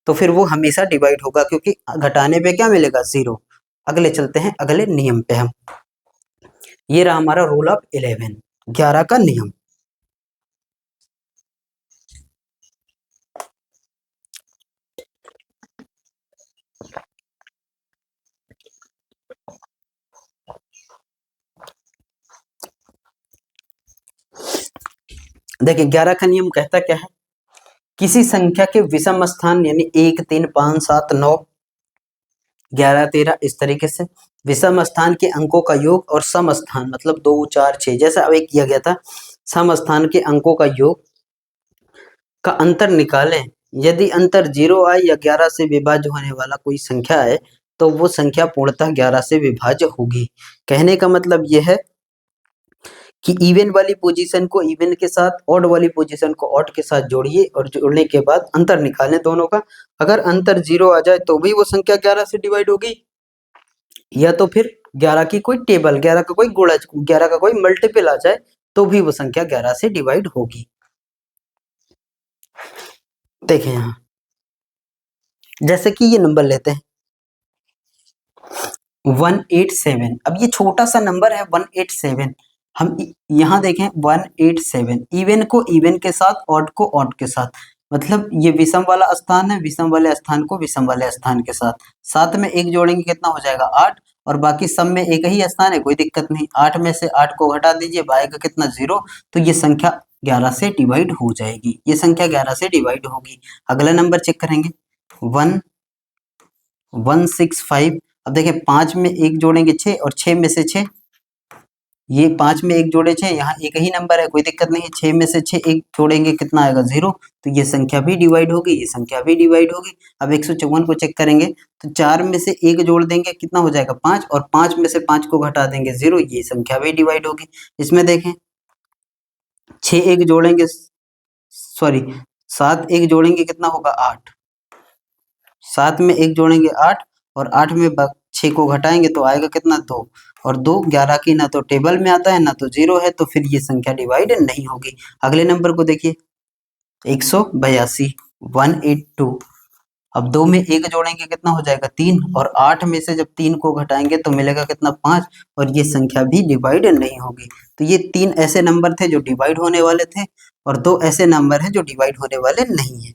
तो फिर वो हमेशा डिवाइड होगा, क्योंकि घटाने पे क्या मिलेगा, जीरो। अगले चलते हैं अगले नियम पे हम। ये रहा हमारा रूल ऑफ 11, 11 का नियम। देखिए 11 का नियम कहता क्या है, किसी संख्या के विषम स्थान यानी 1 3 5 7 9 11 13 इस तरीके से विषम स्थान के अंकों का योग और सम स्थान मतलब 2 4 6, जैसा अभी किया गया था, सम स्थान के अंकों का योग का अंतर निकालें। यदि अंतर 0 आए या 11 से विभाज्य होने वाला कोई संख्या है तो वो संख्या पूर्णतः 11 से विभाज्य होगी। कहने का मतलब यह है कि इवन वाली पोजीशन को इवन के साथ, ऑड वाली पोजीशन को ऑड के साथ जोड़िए और जोड़ने के बाद अंतर निकालें दोनों का। अगर अंतर 0 आ जाए तो भी वो संख्या 11 से डिवाइड होगी, या तो फिर 11 की कोई टेबल, 11 का कोई गुणज, 11 का कोई मल्टीपल आ जाए तो भी वो संख्या 11 से डिवाइड होगी। देखें यहाँ, जैसे कि ये नंबर लेते हैं 187। अब ये छोटा सा नंबर है 187, हम यहाँ देखें 187, इवन को इवन के साथ, ऑड को ऑड के साथ, मतलब ये विषम वाला स्थान है, विषम वाले स्थान को विषम वाले स्थान के साथ, साथ में एक जोड़ेंगे कितना हो जाएगा 8, और बाकी सब में एक ही स्थान है, कोई दिक्कत नहीं, 8 में से 8 को घटा दीजिए, आएगा कितना 0, तो ये संख्या 11 से डिवाइड हो जाएगी, ये संख्या 11 से डिवाइड होगी। अगला नंबर चेक करेंगे 1165। अब देखिए 5 में एक जोड़ेंगे 6 और 6 में से 6, ये 5 में एक जोड़े 6, यहाँ एक ही नंबर है, कोई दिक्कत नहीं है, 6 में से 6 एक जोड़ेंगे कितना आएगा 0, तो ये संख्या भी डिवाइड होगी, ये संख्या भी डिवाइड होगी। अब 154 को चेक करेंगे तो 4 में से एक जोड़ देंगे कितना हो जाएगा 5, और 5 में से 5 को घटा देंगे 0, ये संख्या भी डिवाइड होगी। इसमें देखें 6 एक जोड़ेंगे, सॉरी 7 एक जोड़ेंगे कितना होगा 8, 7 में एक जोड़ेंगे 8, और 8 में 6 को घटाएंगे तो आएगा कितना 2, और 2 11 की ना तो टेबल में आता है ना तो 0 है, तो फिर ये संख्या डिवाइड नहीं होगी। अगले नंबर को देखिए 182, 182। अब 2 में एक जोड़ेंगे कितना हो जाएगा 3, और 8 में से जब 3 को घटाएंगे तो मिलेगा कितना 5, और ये संख्या भी डिवाइड नहीं होगी। तो ये 3 ऐसे नंबर थे जो डिवाइड होने वाले थे, और 2 ऐसे नंबर हैं जो डिवाइड होने वाले नहीं है।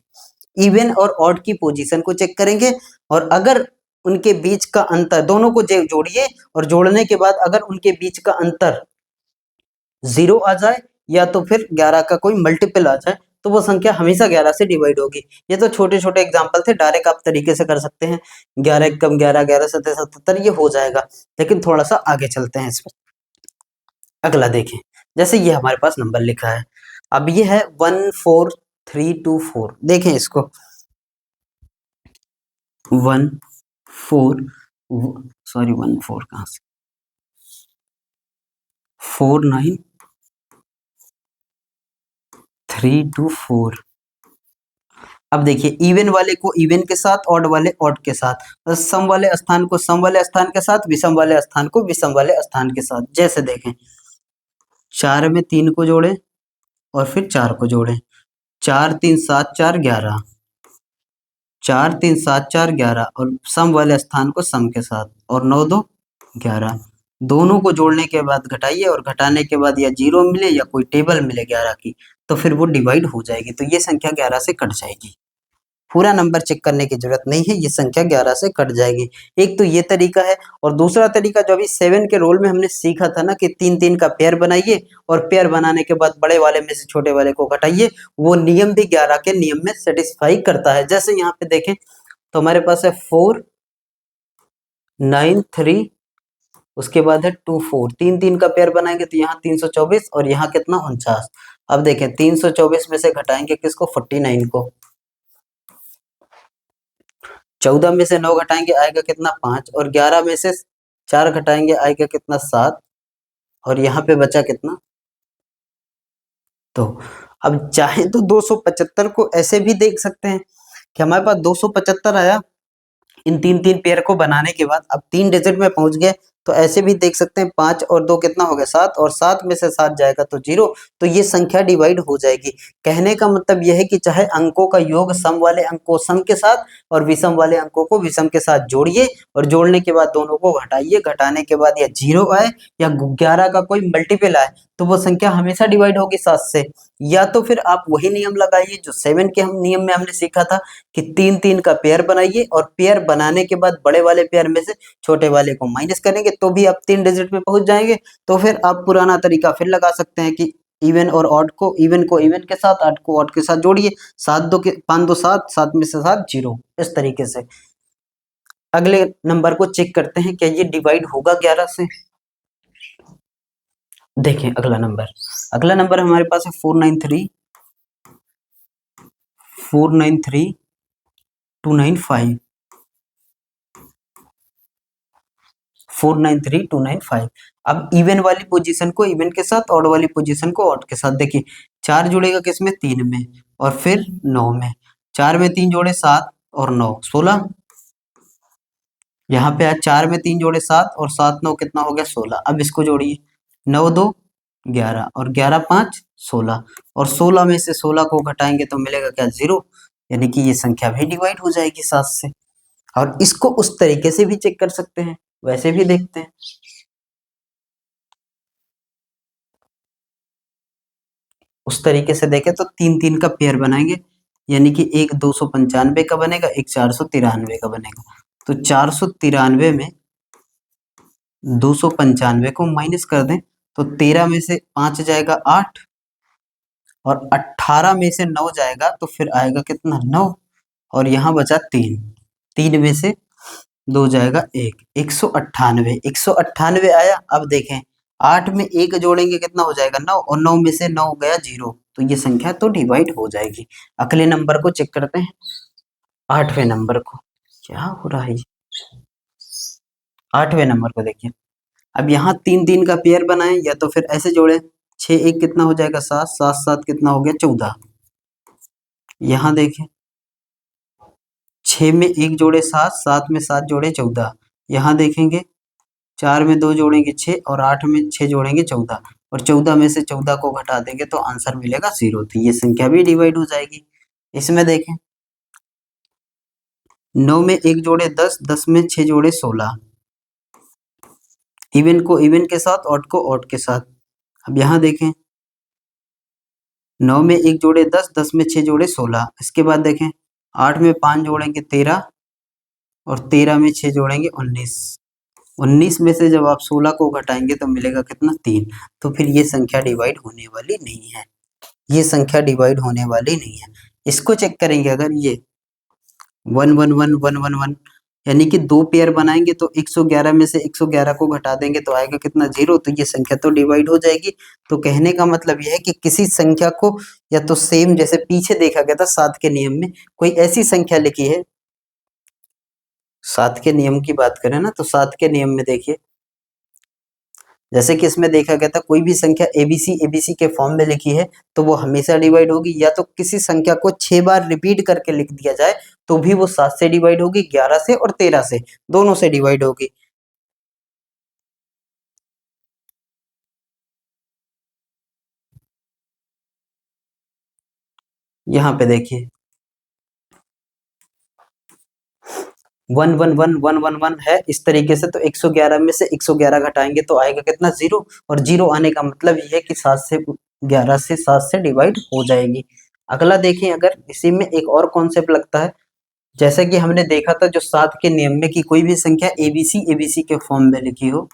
इवन और ऑड की पोजीशन को चेक करेंगे, और अगर उनके बीच का अंतर, दोनों को जोड़िए और जोड़ने के बाद अगर उनके बीच का अंतर 0 आ जाए या तो फिर 11 का कोई मल्टीपल आ जाए तो वो संख्या हमेशा 11 से डिवाइड होगी। ये तो छोटे छोटे एग्जाम्पल थे, डायरेक्ट आप तरीके से कर सकते हैं, 11 कम 11 11 सत्तर 77 ये हो जाएगा, लेकिन थोड़ा सा आगे चलते हैं इसमें। अगला देखें, जैसे ये हमारे पास नंबर लिखा है, अब ये है 14324, देखें इसको 14 कहाँ से 49324। अब देखिए इवन वाले को इवन के साथ, ऑड वाले ऑड के साथ, और सम वाले स्थान को सम वाले स्थान के साथ, विषम वाले स्थान को विषम वाले स्थान के साथ। जैसे देखें 4 में 3 को जोड़े और फिर 4 को जोड़े, 4 3 7 4 11, 4 3 7 4 11, और सम वाले स्थान को सम के साथ, और 9 2 11, दोनों को जोड़ने के बाद घटाइए, और घटाने के बाद या 0 मिले या कोई टेबल मिले 11 की, तो फिर वो डिवाइड हो जाएगी, तो ये संख्या 11 से कट जाएगी। पूरा नंबर चेक करने की जरूरत नहीं है, ये संख्या 11 से कट जाएगी। एक तो ये तरीका है, और दूसरा तरीका जो अभी 7 के रोल में हमने सीखा था ना कि 3 3 का पेयर बनाइए, और पेयर बनाने के बाद बड़े वाले में से छोटे वाले को घटाइए, वो नियम भी 11 के नियम में सेटिस्फाई करता है। जैसे यहाँ पे देखें तो हमारे पास है 493, उसके बाद है 24, 3 3 का पेयर बनाएंगे तो यहाँ 324 और यहाँ कितना 49। अब देखें 324 में से घटाएंगे किसको 49 को, 14 में से 9 घटाएंगे आएगा कितना 5, और 11 में से 4 घटाएंगे आएगा कितना 7, और यहाँ पे बचा कितना। तो अब चाहे तो 275 को ऐसे भी देख सकते हैं कि हमारे पास 275 आया, इन तीन तीन पेयर को बनाने के बाद अब 3 डिजिट में पहुंच गए, तो ऐसे भी देख सकते हैं 5 और 2 कितना हो गया 7, और 7 में से 7 जाएगा तो 0, तो ये संख्या डिवाइड हो जाएगी। कहने का मतलब यह है कि चाहे अंकों का योग सम वाले अंक को सम के साथ और विषम वाले अंकों को विषम के साथ जोड़िए, और जोड़ने के बाद दोनों को घटाइए, घटाने के बाद या 0 आए या 11 का कोई मल्टीपल आए, तो वो संख्या हमेशा डिवाइड होगी 7 से। या तो फिर आप वही नियम लगाइए जो 7 के हम नियम में हमने सीखा था कि 3 3 का पेयर बनाइए, और पेयर बनाने के बाद बड़े वाले पेयर में से छोटे वाले को माइनस करेंगे तो भी आप 3 डिजिट में पहुंच जाएंगे। तो फिर आप पुराना तरीका फिर लगा सकते हैं कि इवन और ऑड को इवन के साथ, ऑड को ऑड के साथ जोड़िए, 5 2 7, 7 में से 7 0, इस तरीके से। अगले नंबर को चेक करते हैं क्या ये डिवाइड होगा 11 से। देखें अगला नंबर हमारे पास है 493 295 493 295। अब इवन वाली पोजीशन को इवन के साथ, ऑड वाली पोजीशन को ऑड के साथ। देखिए 4 जुड़ेगा किसमें 3 में, और फिर 9 में, 4 में 3 जोड़े 7 और 9 16। यहाँ पे आज 4 में 3 जोड़े 7 और 7 9 कितना हो गया 16। अब इसको जोड़िए 9 2 11 और 11 5 16, और 16 में से 16 को घटाएंगे तो मिलेगा क्या 0, यानी कि ये संख्या भी डिवाइड हो जाएगी 7 से। और इसको उस तरीके से भी चेक कर सकते हैं, वैसे भी देखते हैं। उस तरीके से देखें तो 3 3 का पेयर बनाएंगे, यानी कि एक 295 का बनेगा, एक 493 का बनेगा। तो 493 में 295 को माइनस कर दें तो 13 में से 5 जाएगा 8, और 18 में से 9 जाएगा तो फिर आएगा कितना 9, और यहाँ बचा 3, 3 में से 2 जाएगा 1, 198, 198 आया। अब देखें 8 में 1 जोड़ेंगे कितना हो जाएगा 9, और 9 में से 9 गया 0, तो ये संख्या तो डिवाइड हो जाएगी। अगले नंबर को चेक करते हैं, 8वें नंबर को। क्या हो रहा है 8वें नंबर को देखिए। अब यहाँ 3 3 का पेयर बनाए, या तो फिर ऐसे जोड़े 6 1 कितना हो जाएगा 7, 7 7 कितना हो गया 14। यहाँ देखें 6 में 1 जोड़े 7, 7 में 7 जोड़े 14। यहाँ देखेंगे 4 में 2 जोड़ेंगे 6, और 8 में 6 जोड़ेंगे 14, और 14 में से 14 को घटा देंगे तो आंसर मिलेगा 0, तो ये संख्या भी डिवाइड हो जाएगी। इसमें देखें 9 में 1 जोड़े 10, 10 में 6 जोड़े 16, इवन को इवन के साथ, ऑड को ऑड के साथ। अब यहाँ देखें 9 में 1 जोड़े 10, 10 में 6 जोड़े 16। इसके बाद देखें 8 में 5 जोड़ेंगे 13, और 13 में 6 जोड़ेंगे 19, 19 में से जब आप 16 को घटाएंगे तो मिलेगा कितना 3, तो फिर ये संख्या डिवाइड होने वाली नहीं है, ये संख्या डिवाइड होने वाली नहीं है। इसको चेक करेंगे, अगर ये 1 1 1 1 1 1, यानी कि 2 पेयर बनाएंगे तो 111 में से 111 को घटा देंगे तो आएगा कितना 0, तो ये संख्या तो डिवाइड हो जाएगी। तो कहने का मतलब यह है कि किसी संख्या को या तो सेम, जैसे पीछे देखा गया था 7 के नियम में, कोई ऐसी संख्या लिखी है, 7 के नियम की बात करें ना, तो 7 के नियम में देखिए जैसे कि इसमें देखा गया था कोई भी संख्या एबीसी के फॉर्म में लिखी है तो वो हमेशा डिवाइड होगी, या तो किसी संख्या को 6 बार रिपीट करके लिख दिया जाए तो भी वो 7 से डिवाइड होगी, 11 से और 13 से, दोनों से डिवाइड होगी। यहाँ पे देखिए 1 1 1 1 1 1 है इस तरीके से, तो 111 में से 111 घटाएंगे तो आएगा कितना 0, और 0 आने का मतलब ये है कि 7 से 11 से 7 से डिवाइड हो जाएगी। अगला देखें, अगर इसी में एक और कॉन्सेप्ट लगता है, जैसे कि हमने देखा था जो 7 के नियम में कि कोई भी संख्या एबीसी के फॉर्म में लिखी हो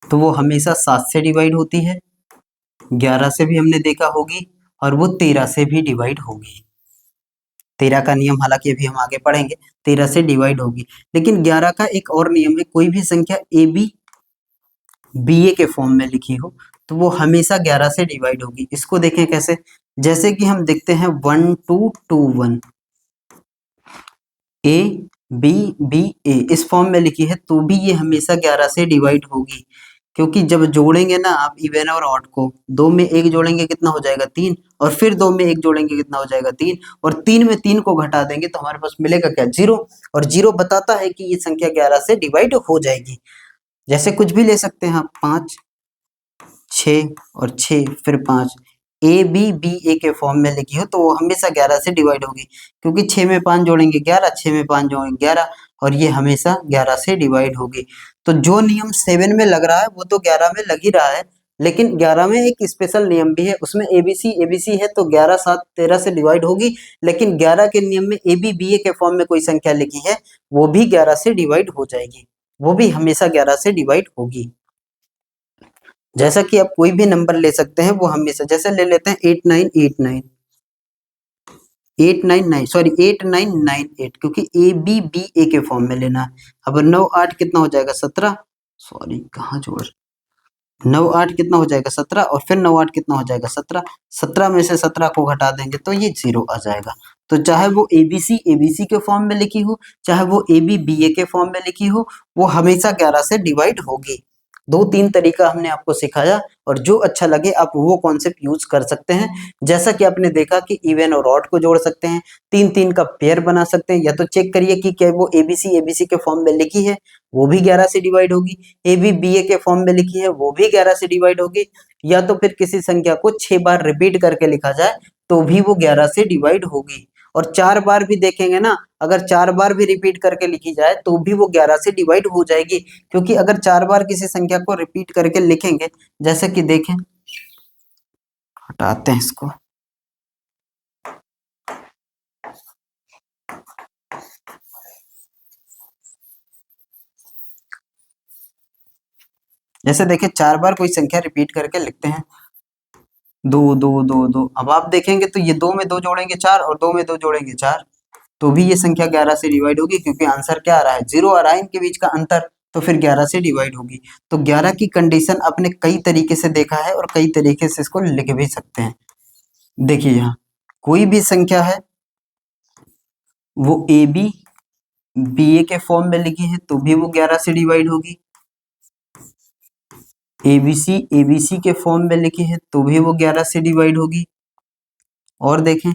तो वो हमेशा 7 से डिवाइड होती है, 11 से भी हमने देखा होगी, और वो 13 से भी डिवाइड होगी। 13 का नियम हालांकि अभी हम आगे पढ़ेंगे, 13 से डिवाइड होगी। लेकिन 11 का एक और नियम है, कोई भी संख्या बीए के फॉर्म में लिखी हो तो वो हमेशा 11 से डिवाइड होगी। इसको देखें कैसे, जैसे कि हम देखते हैं 1 2 2 1, ए बी बी ए इस फॉर्म में लिखी है तो भी ये हमेशा 11 से डिवाइड होगी। क्योंकि जब जोड़ेंगे ना आप इवन और ऑड को, 2 में 1 जोड़ेंगे कितना हो जाएगा 3, और फिर 2 में 1 जोड़ेंगे कितना हो जाएगा 3, और 3 में 3 को घटा देंगे तो हमारे पास मिलेगा क्या 0, और 0 बताता है कि ये संख्या 11 से डिवाइड हो जाएगी। जैसे कुछ भी ले सकते हैं आप, 5 6 और 6 फिर 5, ए बी बी ए के फॉर्म में लिखी हो तो वो हमेशा 11 से डिवाइड होगी, क्योंकि 6 में 5 जोड़ेंगे 11, 6 में 5 जोड़ेंगे 11, और ये हमेशा 11 से डिवाइड होगी। तो जो नियम 7 में लग रहा है वो तो 11 में लग ही रहा है, लेकिन 11 में एक स्पेशल नियम भी है, उसमें एबीसी एबीसी है तो 11 7 13 से डिवाइड होगी, लेकिन 11 के नियम में ए बी बी ए के फॉर्म में कोई संख्या लिखी है वो भी 11 से डिवाइड हो जाएगी, वो भी हमेशा 11 से डिवाइड होगी। जैसा कि आप कोई भी नंबर ले सकते हैं वो हमेशा, जैसे ले लेते हैं 8989 899 सॉरी 8998, क्योंकि ए बी बी ए के फॉर्म में लेना है। अब 9 8 कितना हो जाएगा 17, सॉरी कहाँ जोड़, 9 8 कितना हो जाएगा 17, और फिर 9 8 कितना हो जाएगा 17, 17 में से 17 को घटा देंगे तो ये 0 आ जाएगा। तो चाहे वो एबीसी एबीसी के फॉर्म में लिखी हो, चाहे वो ए बी बी ए के फॉर्म में लिखी हो, वो हमेशा 11 से डिवाइड होगी। 2-3 तरीका हमने आपको सिखाया, और जो अच्छा लगे आप वो कॉन्सेप्ट यूज कर सकते हैं। जैसा कि आपने देखा कि इवन और ऑड को जोड़ सकते हैं, 3-3 का पेयर बना सकते हैं, या तो चेक करिए कि क्या वो एबीसी एबीसी के फॉर्म में लिखी है वो भी 11 से डिवाइड होगी, ए बी बी ए के फॉर्म में लिखी है वो भी 11 से डिवाइड होगी, या तो फिर किसी संख्या को 6 बार रिपीट करके लिखा जाए तो भी वो 11 से डिवाइड होगी। और 4 बार भी देखेंगे ना, अगर 4 बार भी रिपीट करके लिखी जाए तो भी वो 11 से डिवाइड हो जाएगी, क्योंकि अगर 4 बार किसी संख्या को रिपीट करके लिखेंगे, जैसे कि देखें, हटाते हैं इसको, जैसे देखें 4 बार कोई संख्या रिपीट करके लिखते हैं, 2 2 2 2, अब आप देखेंगे तो ये 2 में 2 जोड़ेंगे 4, और 2 में 2 जोड़ेंगे 4, तो भी ये संख्या 11 से डिवाइड होगी, क्योंकि आंसर क्या आ रहा है 0 आ रहा है इनके बीच का अंतर, तो फिर 11 से डिवाइड होगी। तो 11 की कंडीशन आपने कई तरीके से देखा है, और कई तरीके से इसको लिख भी सकते हैं। देखिए यहाँ कोई भी संख्या है वो ए बी बी ए के फॉर्म में लिखी है तो भी वो 11 से डिवाइड होगी, एबीसी एबीसी के फॉर्म में लिखी है तो भी वो 11 से डिवाइड होगी। और देखें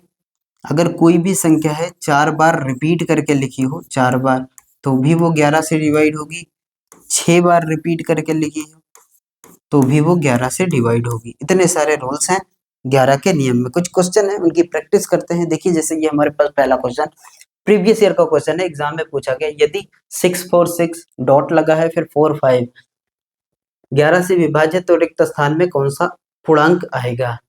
अगर कोई भी संख्या है 4 बार रिपीट करके लिखी हो 4 बार, तो भी वो 11 से डिवाइड होगी, 6 बार रिपीट करके लिखी हो तो भी वो 11 से डिवाइड होगी। इतने सारे रूल्स हैं 11 के नियम में। कुछ क्वेश्चन है उनकी प्रैक्टिस करते हैं। देखिए जैसे ये हमारे पास पहला क्वेश्चन प्रीवियस ईयर का क्वेश्चन है, एग्जाम में पूछा गया, यदि 6 4 6 डॉट लगा है फिर 4 5 11 से विभाजित तो रिक्त स्थान में कौन सा पूर्णांक आएगा।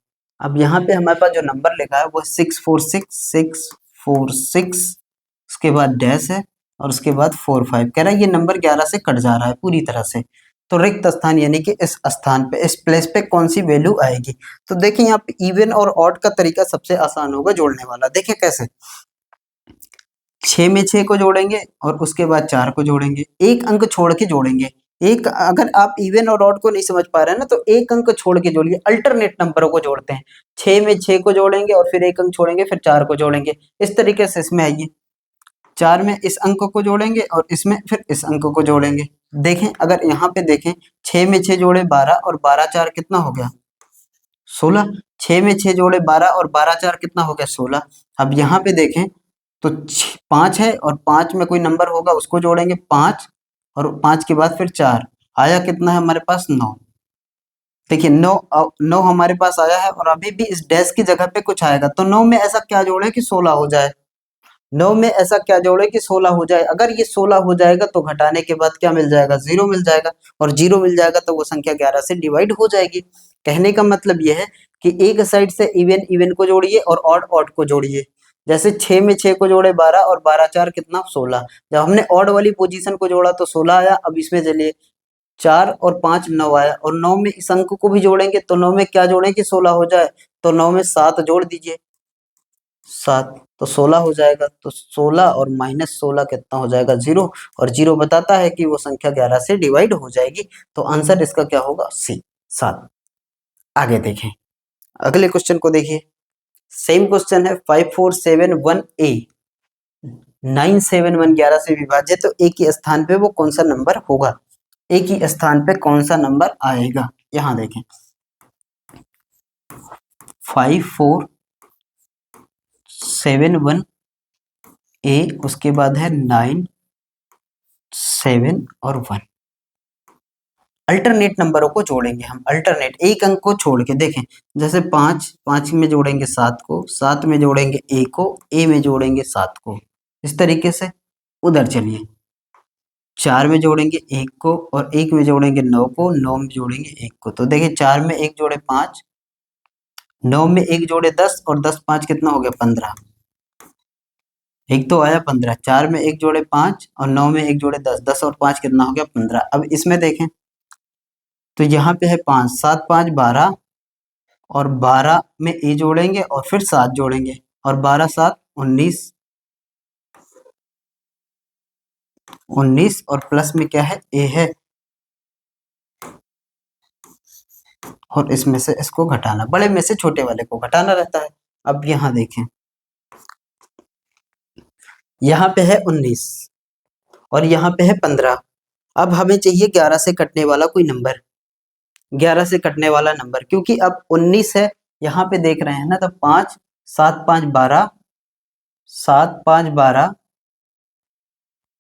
अब यहाँ पे हमारे पास जो नंबर लिखा है वो 646 उसके बाद डैश है और उसके बाद 4 5 कह रहा है ये नंबर 11 से कट जा रहा है पूरी तरह से, तो रिक्त स्थान यानी कि इस स्थान पे इस प्लेस पे कौन सी वैल्यू आएगी। तो देखिए यहाँ पे इवन और ऑड का तरीका सबसे आसान होगा जोड़ने वाला। देखिए कैसे, 6 में 6 को जोड़ेंगे और उसके बाद 4 को जोड़ेंगे, एक अंक छोड़ के जोड़ेंगे। एक अगर आप इवन और ऑड को नहीं समझ पा रहे हैं ना तो एक अंक छोड़ के जोड़िए, अल्टरनेट नंबरों को जोड़ते हैं। 6 में 6 को जोड़ेंगे और फिर एक अंक छोड़ेंगे फिर 4 को जोड़ेंगे, इस तरीके से इसमें आइए। 4 में इस अंक को जोड़ेंगे और इसमें फिर इस अंक को जोड़ेंगे। देखें अगर यहाँ पे देखें 6 में 6 जोड़े 12 और 12 4 कितना हो गया 16, 6 में 6 जोड़े 12 और 12 4 कितना हो गया 16। अब यहाँ पे देखें तो 5 है और 5 में कोई नंबर होगा उसको जोड़ेंगे 5 और 5 के बाद फिर 4 आया कितना है हमारे पास 9। देखिए 9 हमारे पास आया है और अभी भी इस डैश की जगह पे कुछ आएगा, तो 9 में ऐसा क्या जोड़े कि 16 हो जाए, 9 में ऐसा क्या जोड़े कि 16 हो जाए। अगर ये 16 हो जाएगा तो घटाने के बाद क्या मिल जाएगा 0 मिल जाएगा, और 0 मिल जाएगा तो वो संख्या 11 से डिवाइड हो जाएगी। कहने का मतलब ये है कि एक साइड से इवन इवन को जोड़िए और ऑड ऑड को जोड़िए। जैसे 6 में 6 को जोड़े 12 और 12 4 कितना 16, जब हमने ऑड वाली पोजीशन को जोड़ा तो 16 आया। अब इसमें चलिए 4 और 5 9 आया, और 9 में इस अंक को भी जोड़ेंगे तो 9 में क्या जोड़ें कि 16 हो जाए, तो 9 में 7 जोड़ दीजिए 7 तो 16 हो जाएगा। तो 16 और -16 कितना हो जाएगा 0, और 0 बताता है कि वो संख्या 11 से डिवाइड हो जाएगी। तो आंसर इसका क्या होगा सी 7। आगे देखें अगले क्वेश्चन को, देखिए सेम क्वेश्चन है 5471A 971 11 से विभाजित तो ए के स्थान पे वो कौन सा नंबर होगा। एक ही स्थान पे कौन सा नंबर आएगा। यहाँ देखें 5 4 7 1 ए, उसके बाद है 9 7 और 1। अल्टरनेट नंबरों को जोड़ेंगे हम, अल्टरनेट एक अंक को छोड़ के। देखें जैसे 5 5 में जोड़ेंगे 7 को, 7 में जोड़ेंगे ए को, ए में जोड़ेंगे 7 को, इस तरीके से। उधर चलिए 4 में जोड़ेंगे 1 को और 1 में जोड़ेंगे 9 को, 9 में जोड़ेंगे 1 को। तो देखिए 4 में 1 जोड़े 5, 9 में 1 जोड़े 10 और 10 5 कितना हो गया 15। एक तो आया 15, 4 में 1 जोड़े 5 और 9 में 1 जोड़े 10, 10 और 5 कितना हो गया 15। अब इसमें देखें तो यहाँ पे है 5, 7 5 12 और 12 में ए जोड़ेंगे और फिर 7 जोड़ेंगे और 12 7 19, 19 और प्लस में क्या है ए है, और इसमें से इसको घटाना, बड़े में से छोटे वाले को घटाना रहता है। अब यहाँ देखें यहाँ पे है 19 और यहाँ पे है 15। अब हमें चाहिए 11 से कटने वाला कोई नंबर, 11 से कटने वाला नंबर, क्योंकि अब 19 है यहाँ पे देख रहे हैं ना, तो 5 7 5 12, 7 5 12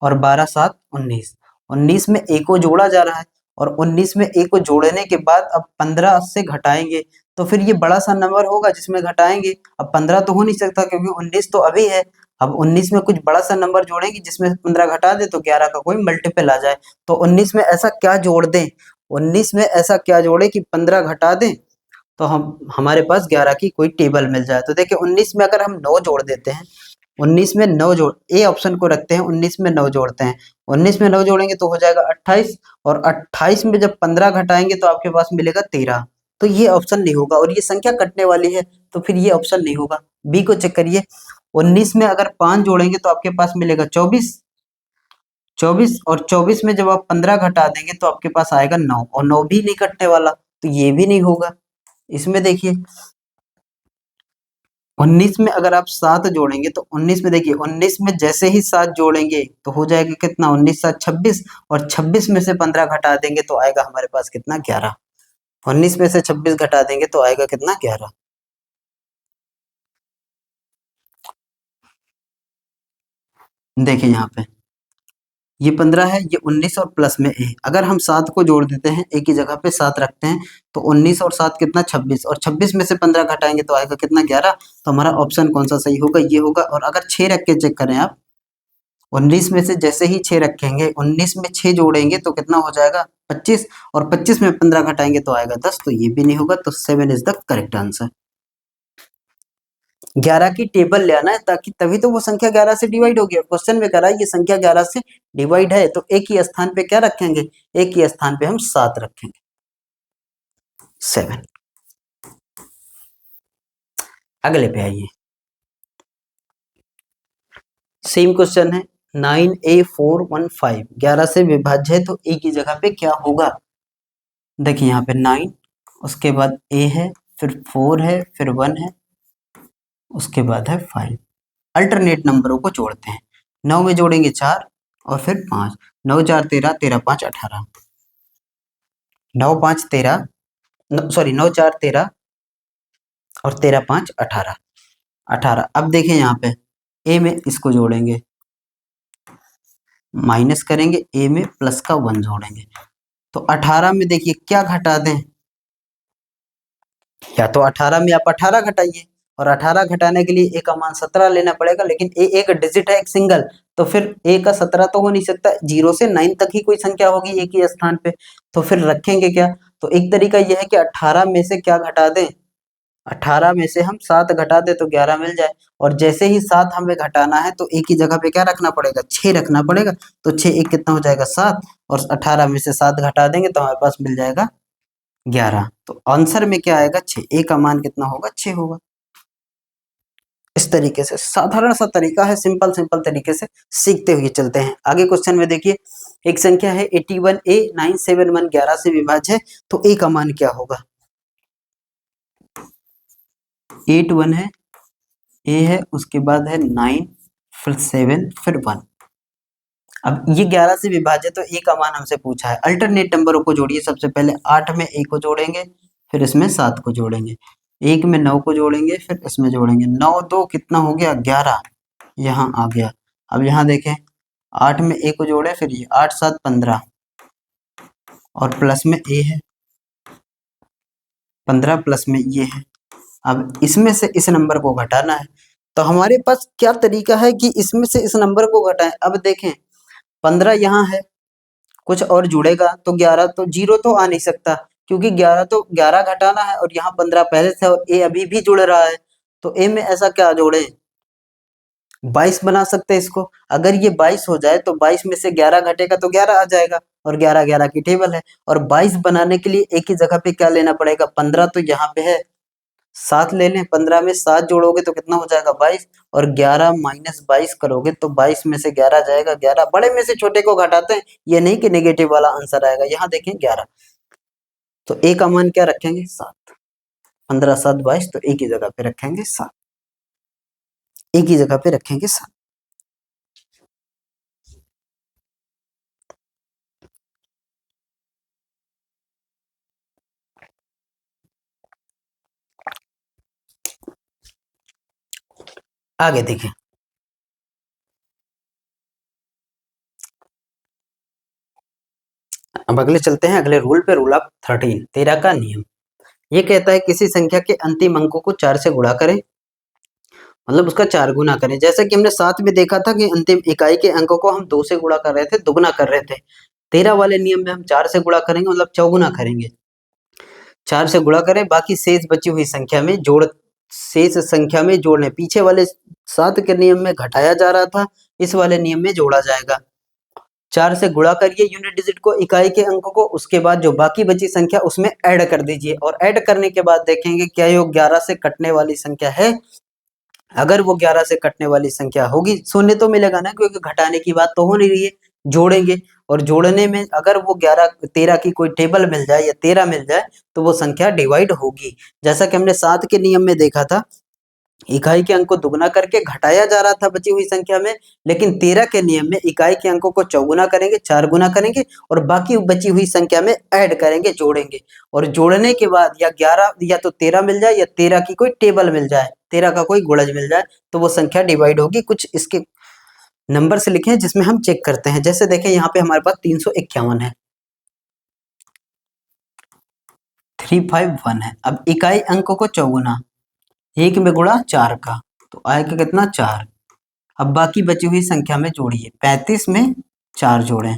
और 12 7 19, 19 में ए को जोड़ा जा रहा है और 19 में ए को जोड़ने के बाद अब 15 से घटाएंगे तो फिर ये बड़ा सा नंबर होगा जिसमें घटाएंगे। अब 15 तो हो नहीं सकता क्योंकि 19 तो अभी है। अब 19 में कुछ बड़ा सा नंबर जोड़ेंगे जिसमें 15 घटा दे तो 11 का कोई मल्टीपल आ जाए। तो 19 में ऐसा क्या जोड़ दें, 19 में ऐसा क्या जोड़े कि 15 घटा दें तो हम हमारे पास 11 की कोई टेबल मिल जाए। तो देखिए 19 में अगर हम 9 जोड़ देते हैं, 19 में 9 जोड़, ए ऑप्शन को रखते हैं, 19 में 9 जोड़ते हैं, 19 में 9 जोड़ेंगे तो हो जाएगा 28 और 28 में जब 15 घटाएंगे तो आपके पास मिलेगा 13। तो ये ऑप्शन नहीं होगा और ये संख्या कटने वाली है तो फिर ये ऑप्शन नहीं होगा। बी को चेक करिए, 19 में अगर 5 जोड़ेंगे तो आपके पास मिलेगा 24, 24 और 24 में जब आप 15 घटा देंगे तो आपके पास आएगा 9 और 9 भी नहीं कटने वाला तो ये भी नहीं होगा। इसमें देखिए 19 में अगर आप 7 जोड़ेंगे तो 19 में देखिए 19 में जैसे ही 7 जोड़ेंगे तो हो जाएगा कितना 19 7 26 और 26 में से 15 घटा देंगे तो आएगा हमारे पास कितना 11। 19 में से 26 घटा देंगे तो आएगा कितना 11। देखिए यहाँ पे ये 15 है, ये 19 और प्लस में ए, अगर हम 7 को जोड़ देते हैं एक ही जगह पे 7 रखते हैं तो 19 और 7 कितना 26 और 26 में से 15 घटाएंगे तो आएगा कितना 11। तो हमारा ऑप्शन कौन सा सही होगा, ये होगा। और अगर 6 रख के चेक करें आप, 19 में से जैसे ही 6 रखेंगे 19 में 6 जोड़ेंगे तो कितना हो जाएगा 25 और 25 में 15 घटाएंगे तो आएगा 10। तो ये भी नहीं होगा, तो 7 इज द करेक्ट आंसर। 11 की टेबल ले आना है ताकि तभी तो वो संख्या 11 से डिवाइड होगी। क्वेश्चन में कह रहा है ये संख्या 11 से डिवाइड है तो एक ही स्थान पे क्या रखेंगे, एक ही स्थान पे हम 7 रखेंगे, 7। अगले पे आइए, सेम क्वेश्चन है 9A415, 11 से विभाज्य है तो ए की जगह पे क्या होगा। देखिए यहाँ पे 9, उसके बाद ए है, फिर 4 है, फिर 1 है, उसके बाद है 5। अल्टरनेट नंबरों को जोड़ते हैं, 9 में जोड़ेंगे 4 और फिर 5, 9 4 13, 13 5 18, 9 5 13, सॉरी 9 4 13 और 13 5 18, 18। अब देखें यहाँ पे ए में इसको जोड़ेंगे, माइनस करेंगे, ए में प्लस का 1 जोड़ेंगे तो 18 में देखिए क्या घटा दें, या तो 18 में आप 18 घटाइए और 18 घटाने के लिए ए का मान 17 लेना पड़ेगा, लेकिन ए एक डिजिट है, एक सिंगल, तो फिर ए का 17 तो हो नहीं सकता, 0 से 9 तक ही कोई संख्या होगी एक ही स्थान पे, तो फिर रखेंगे क्या। तो एक तरीका यह है कि 18 में से क्या घटा दें, 18 में से हम 7 घटा दें तो 11 मिल जाए, और जैसे ही 7 हमें घटाना है तो एक ही जगह पे क्या रखना पड़ेगा 6 रखना पड़ेगा, तो 6 एक कितना हो जाएगा 7 और 18 में से 7 घटा देंगे तो हमारे पास मिल जाएगा 11। तो आंसर में क्या आएगा 6, ए का मान कितना होगा 6 होगा। इस तरीके से साधारण सा तरीका है, सिंपल सिंपल तरीके से सीखते हुए चलते हैं। आगे क्वेश्चन में देखिए, एक संख्या है 81A971, 11 से विभाज्य है तो ए का मान क्या होगा। 8 1 है, ए है, उसके बाद है 9, फिर 7, फिर 1। अब ये 11 से विभाजित तो ए का मान हमसे पूछा है। अल्टरनेट नंबरों को जोड़िए। सबसे पहले 8 में ए को जोड़ेंगे, फिर इसमें 7 को जोड़ेंगे, 1 में 9 को जोड़ेंगे, फिर इसमें जोड़ेंगे। 9 2 कितना हो गया 11, यहाँ आ गया। अब यहाँ देखें 8 में ए को जोड़े, फिर ये 8 7 15 और प्लस में ए है 15 प्लस में ये है। अब इसमें से इस नंबर को घटाना है, तो हमारे पास क्या तरीका है कि इसमें से इस नंबर को घटाएं। अब देखें 15 यहाँ है, कुछ और जुड़ेगा तो 11, तो जीरो तो आ नहीं सकता, क्योंकि 11 तो 11 घटाना है और यहाँ 15 पहले से और ए अभी भी जुड़ रहा है। तो ए में ऐसा क्या जोड़े, 22 बना सकते हैं इसको। अगर ये 22 हो जाए तो 22 में से 11 घटेगा तो 11 आ जाएगा, और 11 11 की टेबल है। और 22 बनाने के लिए एक ही जगह पे क्या लेना पड़ेगा, 15 तो यहाँ पे है, 7 ले लें, 15 में 7 जोड़ोगे तो कितना हो जाएगा 22, और 11 माइनस 22 करोगे तो 22 में से 11 जाएगा 11। बड़े में से छोटे को घटाते हैं, ये नहीं कि नेगेटिव वाला आंसर आएगा। यहाँ देखें 11, तो ए का मान क्या रखेंगे 7, 15 7 22, तो ए की जगह पे रखेंगे 7, ए की जगह पे रखेंगे 7। आगे देखिए, अब अगले चलते हैं अगले रूल पे। रूल ऑफ 13, 13 का नियम। ये कहता है किसी संख्या के अंतिम अंकों को 4 से गुणा करें, मतलब उसका 4 गुना करें। जैसा कि हमने 7 में देखा था कि अंतिम इकाई के अंकों को हम 2 से गुणा कर रहे थे, दुगना कर रहे थे। 13 वाले नियम में हम 4 से गुणा करेंगे, मतलब चौगुना करेंगे। 4 से गुणा करें, बाकी शेष बची हुई संख्या में जोड़, शेष संख्या में जोड़ने। पीछे वाले 7 के नियम में घटाया जा रहा था, इस वाले नियम में जोड़ा जाएगा। 4 से गुणा करिए यूनिट डिजिट को, इकाई के अंक को, उसके बाद जो बाकी बची संख्या उसमें ऐड कर दीजिए, और ऐड करने के बाद देखेंगे क्या योग 11 से कटने वाली संख्या है। अगर वो 11 से कटने वाली संख्या होगी, शून्य तो मिलेगा ना, क्योंकि घटाने की बात तो हो नहीं रही है। जोड़ेंगे, और जोड़ने में अगर वो 11 13 की कोई टेबल मिल जाए या 13 मिल जाए तो वो संख्या डिवाइड होगी। जैसा कि हमने 7 के नियम में देखा था, इकाई के अंक को दुगना करके घटाया जा रहा था बची हुई संख्या में, लेकिन 13 के नियम में इकाई के अंकों को चौगुना करेंगे, 4 गुना करेंगे, और बाकी बची हुई संख्या में ऐड करेंगे, जोड़ेंगे। और जोड़ने के बाद या 11 या तो 13 मिल जाए या 13 की कोई टेबल मिल जाए, 13 का कोई गुणज मिल जाए, तो वो संख्या डिवाइड होगी। कुछ इसके नंबर से लिखे हैं जिसमें हम चेक करते हैं। जैसे देखें यहाँ पे हमारे पास 351 है, 351 है। अब इकाई अंकों को चौगुना, 1 में गुणा 4 का, तो आएगा कितना 4। अब बाकी बची हुई संख्या में जोड़िए, 35 में 4 जोड़ें,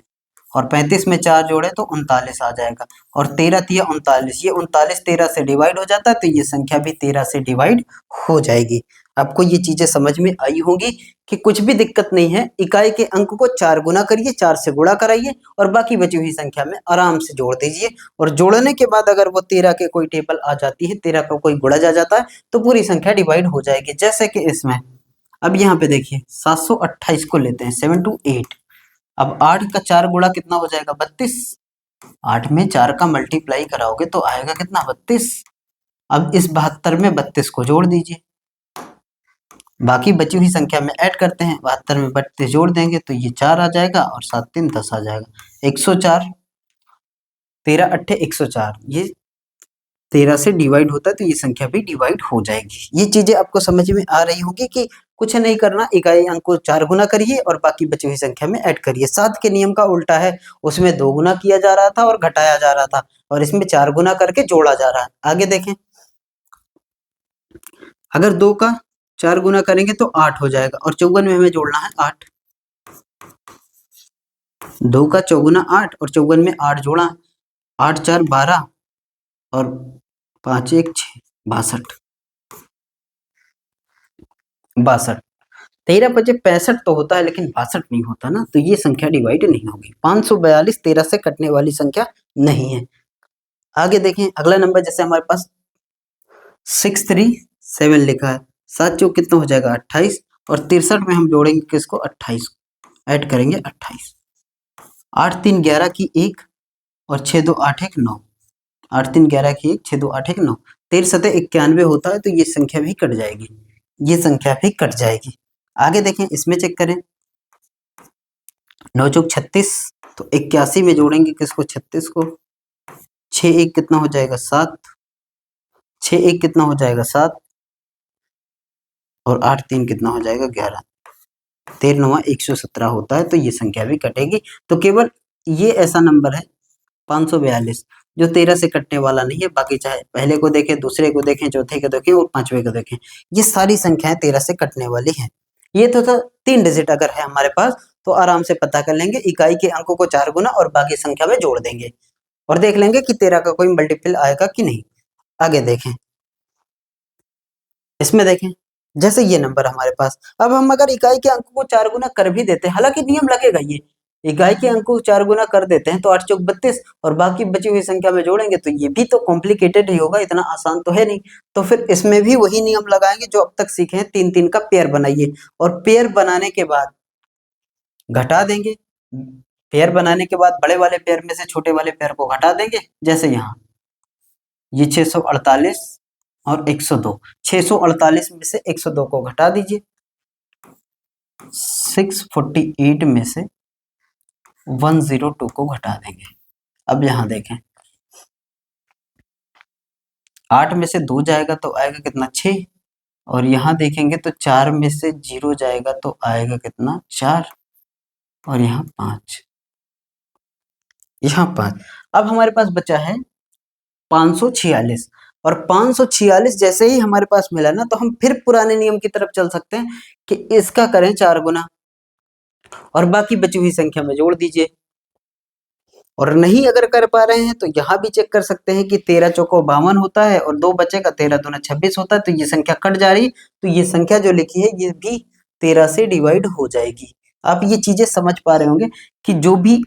और 35 में 4 जोड़े तो 39 आ जाएगा। और 13 तिया 39, ये 39 13 से डिवाइड हो जाता है, तो ये संख्या भी 13 से डिवाइड हो जाएगी। आपको ये चीजें समझ में आई होंगी कि कुछ भी दिक्कत नहीं है। इकाई के अंक को 4 गुना करिए, 4 से गुणा कराइए, और बाकी बची हुई संख्या में आराम से जोड़ दीजिए। और जोड़ने के बाद अगर वो 13 के कोई टेबल आ जाती है, 13 का कोई गुणज आ जाता है, तो पूरी संख्या डिवाइड हो जाएगी। जैसे कि इसमें अब यहाँ पे देखिए 728 को लेते हैं, 728। अब 8 का 4 गुणा कितना हो जाएगा 32, 8 में 4 का मल्टीप्लाई कराओगे तो आएगा कितना 32। अब इस 72 में 32 को जोड़ दीजिए, बाकी बची हुई संख्या में ऐड करते हैं, 72 में 32 जोड़ देंगे तो ये 4 आ जाएगा, और 7 3 10 आ जाएगा। 104, 13 अट्ठे 104, ये 13 से डिवाइड होता है, तो ये संख्या भी डिवाइड हो जाएगी। ये चीजें आपको समझ में आ रही होगी कि कुछ नहीं करना, इकाई अंक को 4 गुना करिए और बाकी बची हुई संख्या में ऐड करिए। 7 के नियम का उल्टा है, उसमें 2 गुना किया जा रहा था और घटाया जा रहा था, और इसमें 4 गुना करके जोड़ा जा रहा है। आगे देखें, अगर 2 का 4 गुना करेंगे तो 8 हो जाएगा, और 54 में हमें जोड़ना है 8। 2 का चौगुना 8 और 54 में 8 जोड़ा, 8 4 12 और 5 1 6, 62, 62। 13 पचे 65 तो होता है, लेकिन 62 नहीं होता ना, तो ये संख्या डिवाइड नहीं होगी। 542 13 से कटने वाली संख्या नहीं है। आगे देखें अगला नंबर, जैसे हमारे पास 637 लिखा है, 7 चौक कितना हो जाएगा 28, और 63 में हम जोड़ेंगे किसको 28, ऐड करेंगे 28। 8 3 11 की 1 और 6 2 8 1 9, 8 3 11 की 1 6 2 8 1 9, 13 सतह 91 होता है, तो ये संख्या भी कट जाएगी, ये संख्या भी कट जाएगी। आगे देखें, इसमें चेक करें, 9 चौक 36, तो 81 में जोड़ेंगे किसको, 36 को। 6 एक कितना हो जाएगा 7, 6 एक कितना हो जाएगा 7, और 8 3 कितना हो जाएगा 11, 13 117 होता है, तो ये संख्या भी कटेगी। तो केवल ये ऐसा नंबर है 542 जो 13 से कटने वाला नहीं है, बाकी चाहे पहले को देखें, दूसरे को देखें, चौथे को देखें और पांचवे को देखें, ये सारी संख्याएं 13 से कटने वाली हैं। ये तो था 3 डिजिट अगर है हमारे पास तो आराम से पता कर लेंगे, इकाई के अंकों को 4 गुना और बाकी संख्या में जोड़ देंगे और देख लेंगे कि 13 का कोई मल्टीपल आएगा कि नहीं। आगे देखें, इसमें देखें जैसे ये नंबर हमारे पास, अब हम अगर इकाई के अंकों को 4 गुना कर भी देते हैं, हालांकि नियम लगेगा, ये इकाई के अंकों को 4 गुना कर देते हैं तो 8 चौक 32 और बाकी बची हुई संख्या में जोड़ेंगे, तो ये भी तो कॉम्प्लिकेटेड ही होगा, इतना आसान तो है नहीं। तो फिर इसमें भी वही नियम लगाएंगे जो अब तक सीखे हैं, 3 3 का पेयर बनाइए और पेयर बनाने के बाद घटा देंगे। पेयर बनाने के बाद बड़े वाले पेयर में से छोटे वाले पेयर को घटा देंगे, जैसे यहाँ ये 648 और 102, 648 में से 102 को घटा दीजिए, 648 में से 102 को घटा देंगे। अब यहां देखें 8 में से 2 जाएगा तो आएगा कितना 6, और यहां देखेंगे तो 4 में से 0 जाएगा तो आएगा कितना 4, और यहाँ 5, यहाँ 5। अब हमारे पास बचा है 546, और 546 जैसे ही हमारे पास मिला ना तो हम फिर पुराने नियम की तरफ चल सकते हैं कि इसका करें 4 गुना और बाकी बची हुई संख्या में जोड़ दीजिए। और नहीं अगर कर पा रहे हैं तो यहाँ भी चेक कर सकते हैं कि 13 चौको 52 होता है और 2 बचेगा, 13 दूना 26 होता है, तो ये संख्या कट जा रही, तो ये संख्या जो लिखी है ये भी 13 से डिवाइड हो जाएगी। आप ये चीजें समझ पा रहे होंगे कि जो भी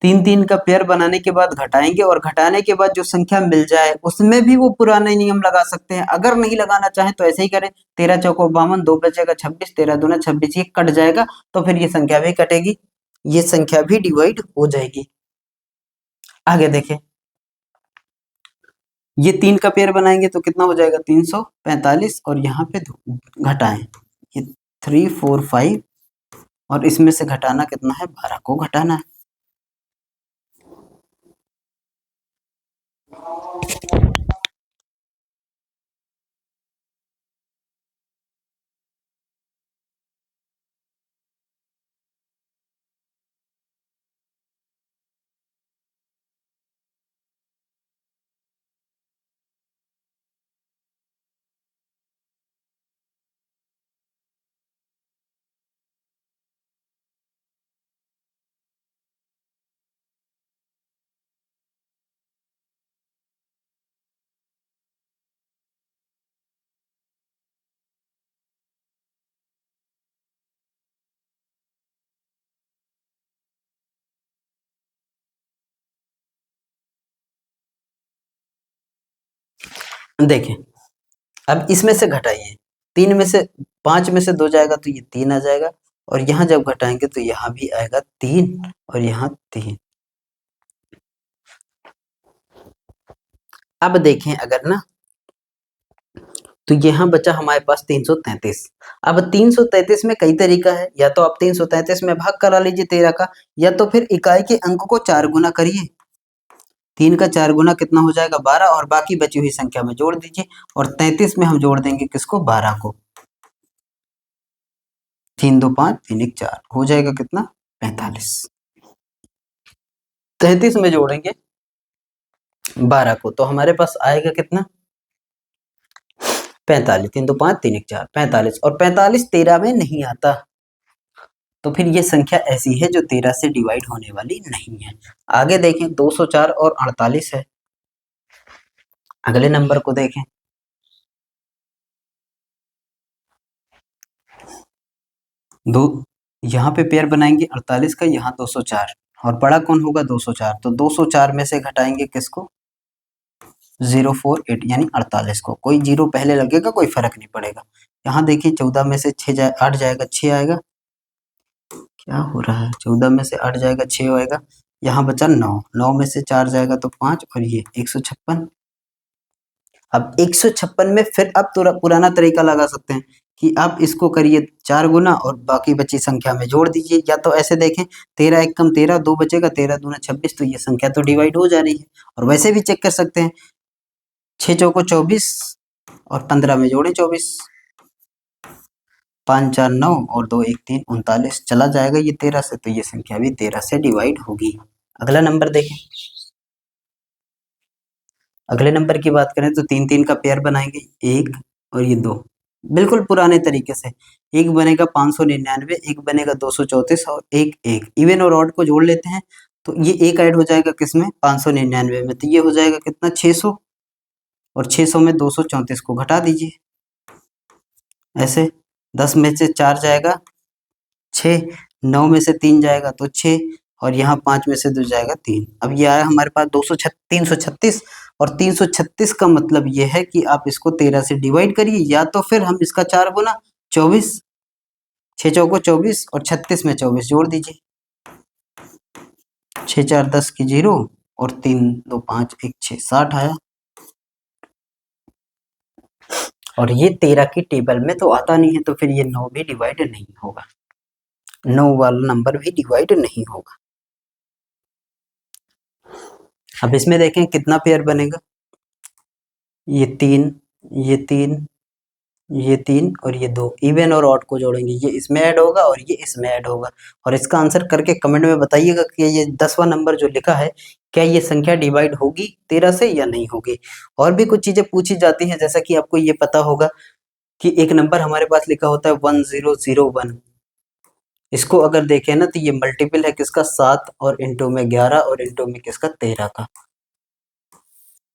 3 3 का पेयर बनाने के बाद घटाएंगे और घटाने के बाद जो संख्या मिल जाए उसमें भी वो पुराने नियम लगा सकते हैं। अगर नहीं लगाना चाहें तो ऐसे ही करें, 13 चौको 52, 2 बचेगा 26, 13 दूना 26, ये कट जाएगा तो फिर ये संख्या भी कटेगी, ये संख्या भी डिवाइड हो जाएगी। आगे देखें, ये 3 का पेयर बनाएंगे तो कितना हो जाएगा 345, और यहाँ पे घटाएं ये 3 4 5, और इसमें से घटाना कितना है 12 को घटाना है। देखें अब इसमें से घटाइए, 3 में से 5 में से 2 जाएगा तो ये 3 आ जाएगा, और यहाँ जब घटाएंगे तो यहाँ भी आएगा 3 और यहाँ 3। अब देखें अगर ना तो यहाँ बचा हमारे पास 333। अब 333 में कई तरीका है, या तो आप 333 में भाग करा लीजिए 13 का, या तो फिर इकाई के अंक को 4 गुना करिए, 3 का 4 गुना कितना हो जाएगा 12, और बाकी बची हुई संख्या में जोड़ दीजिए, और 33 में हम जोड़ देंगे किसको 12 को, 3 2 5 3 1 4 हो जाएगा कितना 45। 33 में जोड़ेंगे 12 को तो हमारे पास आएगा कितना 45, 3 2 5 3 1 4 45, और 45 13 में नहीं आता, तो फिर ये संख्या ऐसी है जो 13 से डिवाइड होने वाली नहीं है। आगे देखें 204 और 48 है। अगले नंबर को देखें, दो यहाँ पे पेयर बनाएंगे 48 का, यहाँ 204, और बड़ा कौन होगा 204, तो 204 में से घटाएंगे किसको 048 यानी 48 को, कोई जीरो पहले लगेगा कोई फर्क नहीं पड़ेगा। यहाँ देखिए 14 में से 8 जाएगा 6 आएगा, क्या हो रहा है 14 में से 8 जाएगा 6 आएगा, यहाँ बचा 9, 9 में से 4 जाएगा तो 5, और ये 156। अब 156 में फिर अब पुराना तरीका लगा सकते हैं कि आप इसको करिए 4 गुना और बाकी बची संख्या में जोड़ दीजिए, या तो ऐसे देखें 13 एकम 13, 2 बचेगा, 13 दूना 26, तो ये संख्या तो डिवाइड हो जा रही है। और वैसे भी चेक कर सकते हैं, 6 चौको 24 और 15 में जोड़े 24, 5 4 9 और 2 1 3 39, चला जाएगा ये 13 से, तो ये संख्या भी 13 से डिवाइड होगी। अगला नंबर देखें। अगले नंबर की बात करें तो 3 3 का पेयर बनाएंगे, 1 और ये 2, बिल्कुल पुराने तरीके से। एक बनेगा 599, एक बनेगा 234 और एक 1। इवन और ऑड को जोड़ लेते हैं तो ये एक ऐड हो जाएगा किसमें, 599 में, तो ये हो जाएगा कितना, 600, और 600 में 234 को घटा दीजिए। ऐसे 10 में से 4 जाएगा 6, 9 में से 3 जाएगा तो 6, और यहाँ 5 में से 2 जाएगा 3। अब ये आया हमारे पास 336, और 336 का मतलब ये है कि आप इसको 13 से डिवाइड करिए, या तो फिर हम इसका 4 गुना 24, 6 चौको 24 और 36 में 24 जोड़ दीजिए, 6 4 10 की 0 और 3 2 5 1 6 60 आया। और ये 13 की टेबल में तो आता नहीं है, तो फिर ये 9 भी डिवाइड नहीं होगा, 9 वाला नंबर भी डिवाइड नहीं होगा। अब इसमें देखें कितना पेयर बनेगा, ये 3, ये 3, ये 3 और ये 2, इवन और ऑड को जोड़ेंगे, ये इसमें ऐड होगा और ये इसमें ऐड होगा। और इसका आंसर करके कमेंट में बताइएगा कि ये 10वां नंबर जो लिखा है, क्या ये संख्या डिवाइड होगी 13 से या नहीं होगी। और भी कुछ चीजें पूछी जाती हैं, जैसा कि आपको ये पता होगा कि एक नंबर हमारे पास लिखा होता है 1001, इसको अगर देखें ना तो ये मल्टीपल है किसका, 7 और इंटू में 11 और इंटू में किसका, 13 का।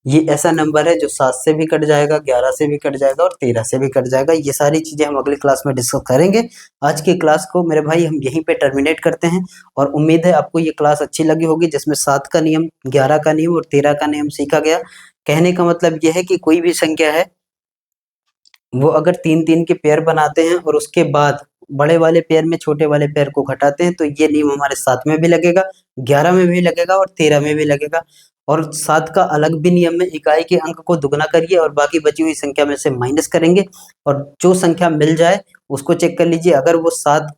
ये ऐसा नंबर है जो 7 से भी कट जाएगा, 11 से भी कट जाएगा और 13 से भी कट जाएगा। ये सारी चीजें हम अगली क्लास में डिस्कस करेंगे। आज की क्लास को मेरे भाई हम यहीं पे टर्मिनेट करते हैं, और उम्मीद है आपको ये क्लास अच्छी लगी होगी, जिसमें 7 का नियम, 11 का नियम और 13 का नियम सीखा गया। कहने का मतलब ये है कि कोई भी संख्या है वो अगर 3 3 के पेयर बनाते हैं और उसके बाद बड़े वाले पेयर में छोटे वाले पेयर को घटाते हैं, तो ये नियम हमारे 7 में भी लगेगा, 11 में भी लगेगा और 13 में भी लगेगा। और 7 का अलग भी नियम है, इकाई के अंक को दुगना करिए और बाकी बची हुई संख्या में से माइनस करेंगे, और जो संख्या मिल जाए उसको चेक कर लीजिए, अगर वो 7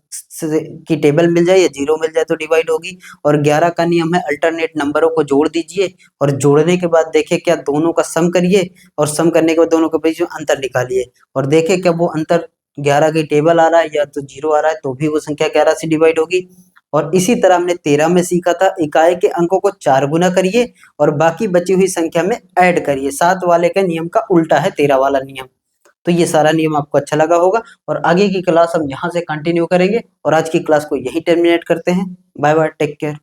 की टेबल मिल जाए या 0 मिल जाए तो डिवाइड होगी। और 11 का नियम है, अल्टरनेट नंबरों को जोड़ दीजिए और जोड़ने के बाद देखिए क्या दोनों का सम करिए, और सम करने के बाद दोनों के बीच में अंतर निकालिए और देखिए क्या वो अंतर 11 की टेबल आ रहा है या तो 0 आ रहा है, तो भी वो संख्या 11 से डिवाइड होगी। और इसी तरह हमने 13 में सीखा था, इकाई के अंकों को 4 गुना करिए और बाकी बची हुई संख्या में ऐड करिए। 7 वाले के नियम का उल्टा है 13 वाला नियम। तो ये सारा नियम आपको अच्छा लगा होगा, और आगे की क्लास हम यहाँ से कंटिन्यू करेंगे, और आज की क्लास को यही टर्मिनेट करते हैं। Bye bye, take care.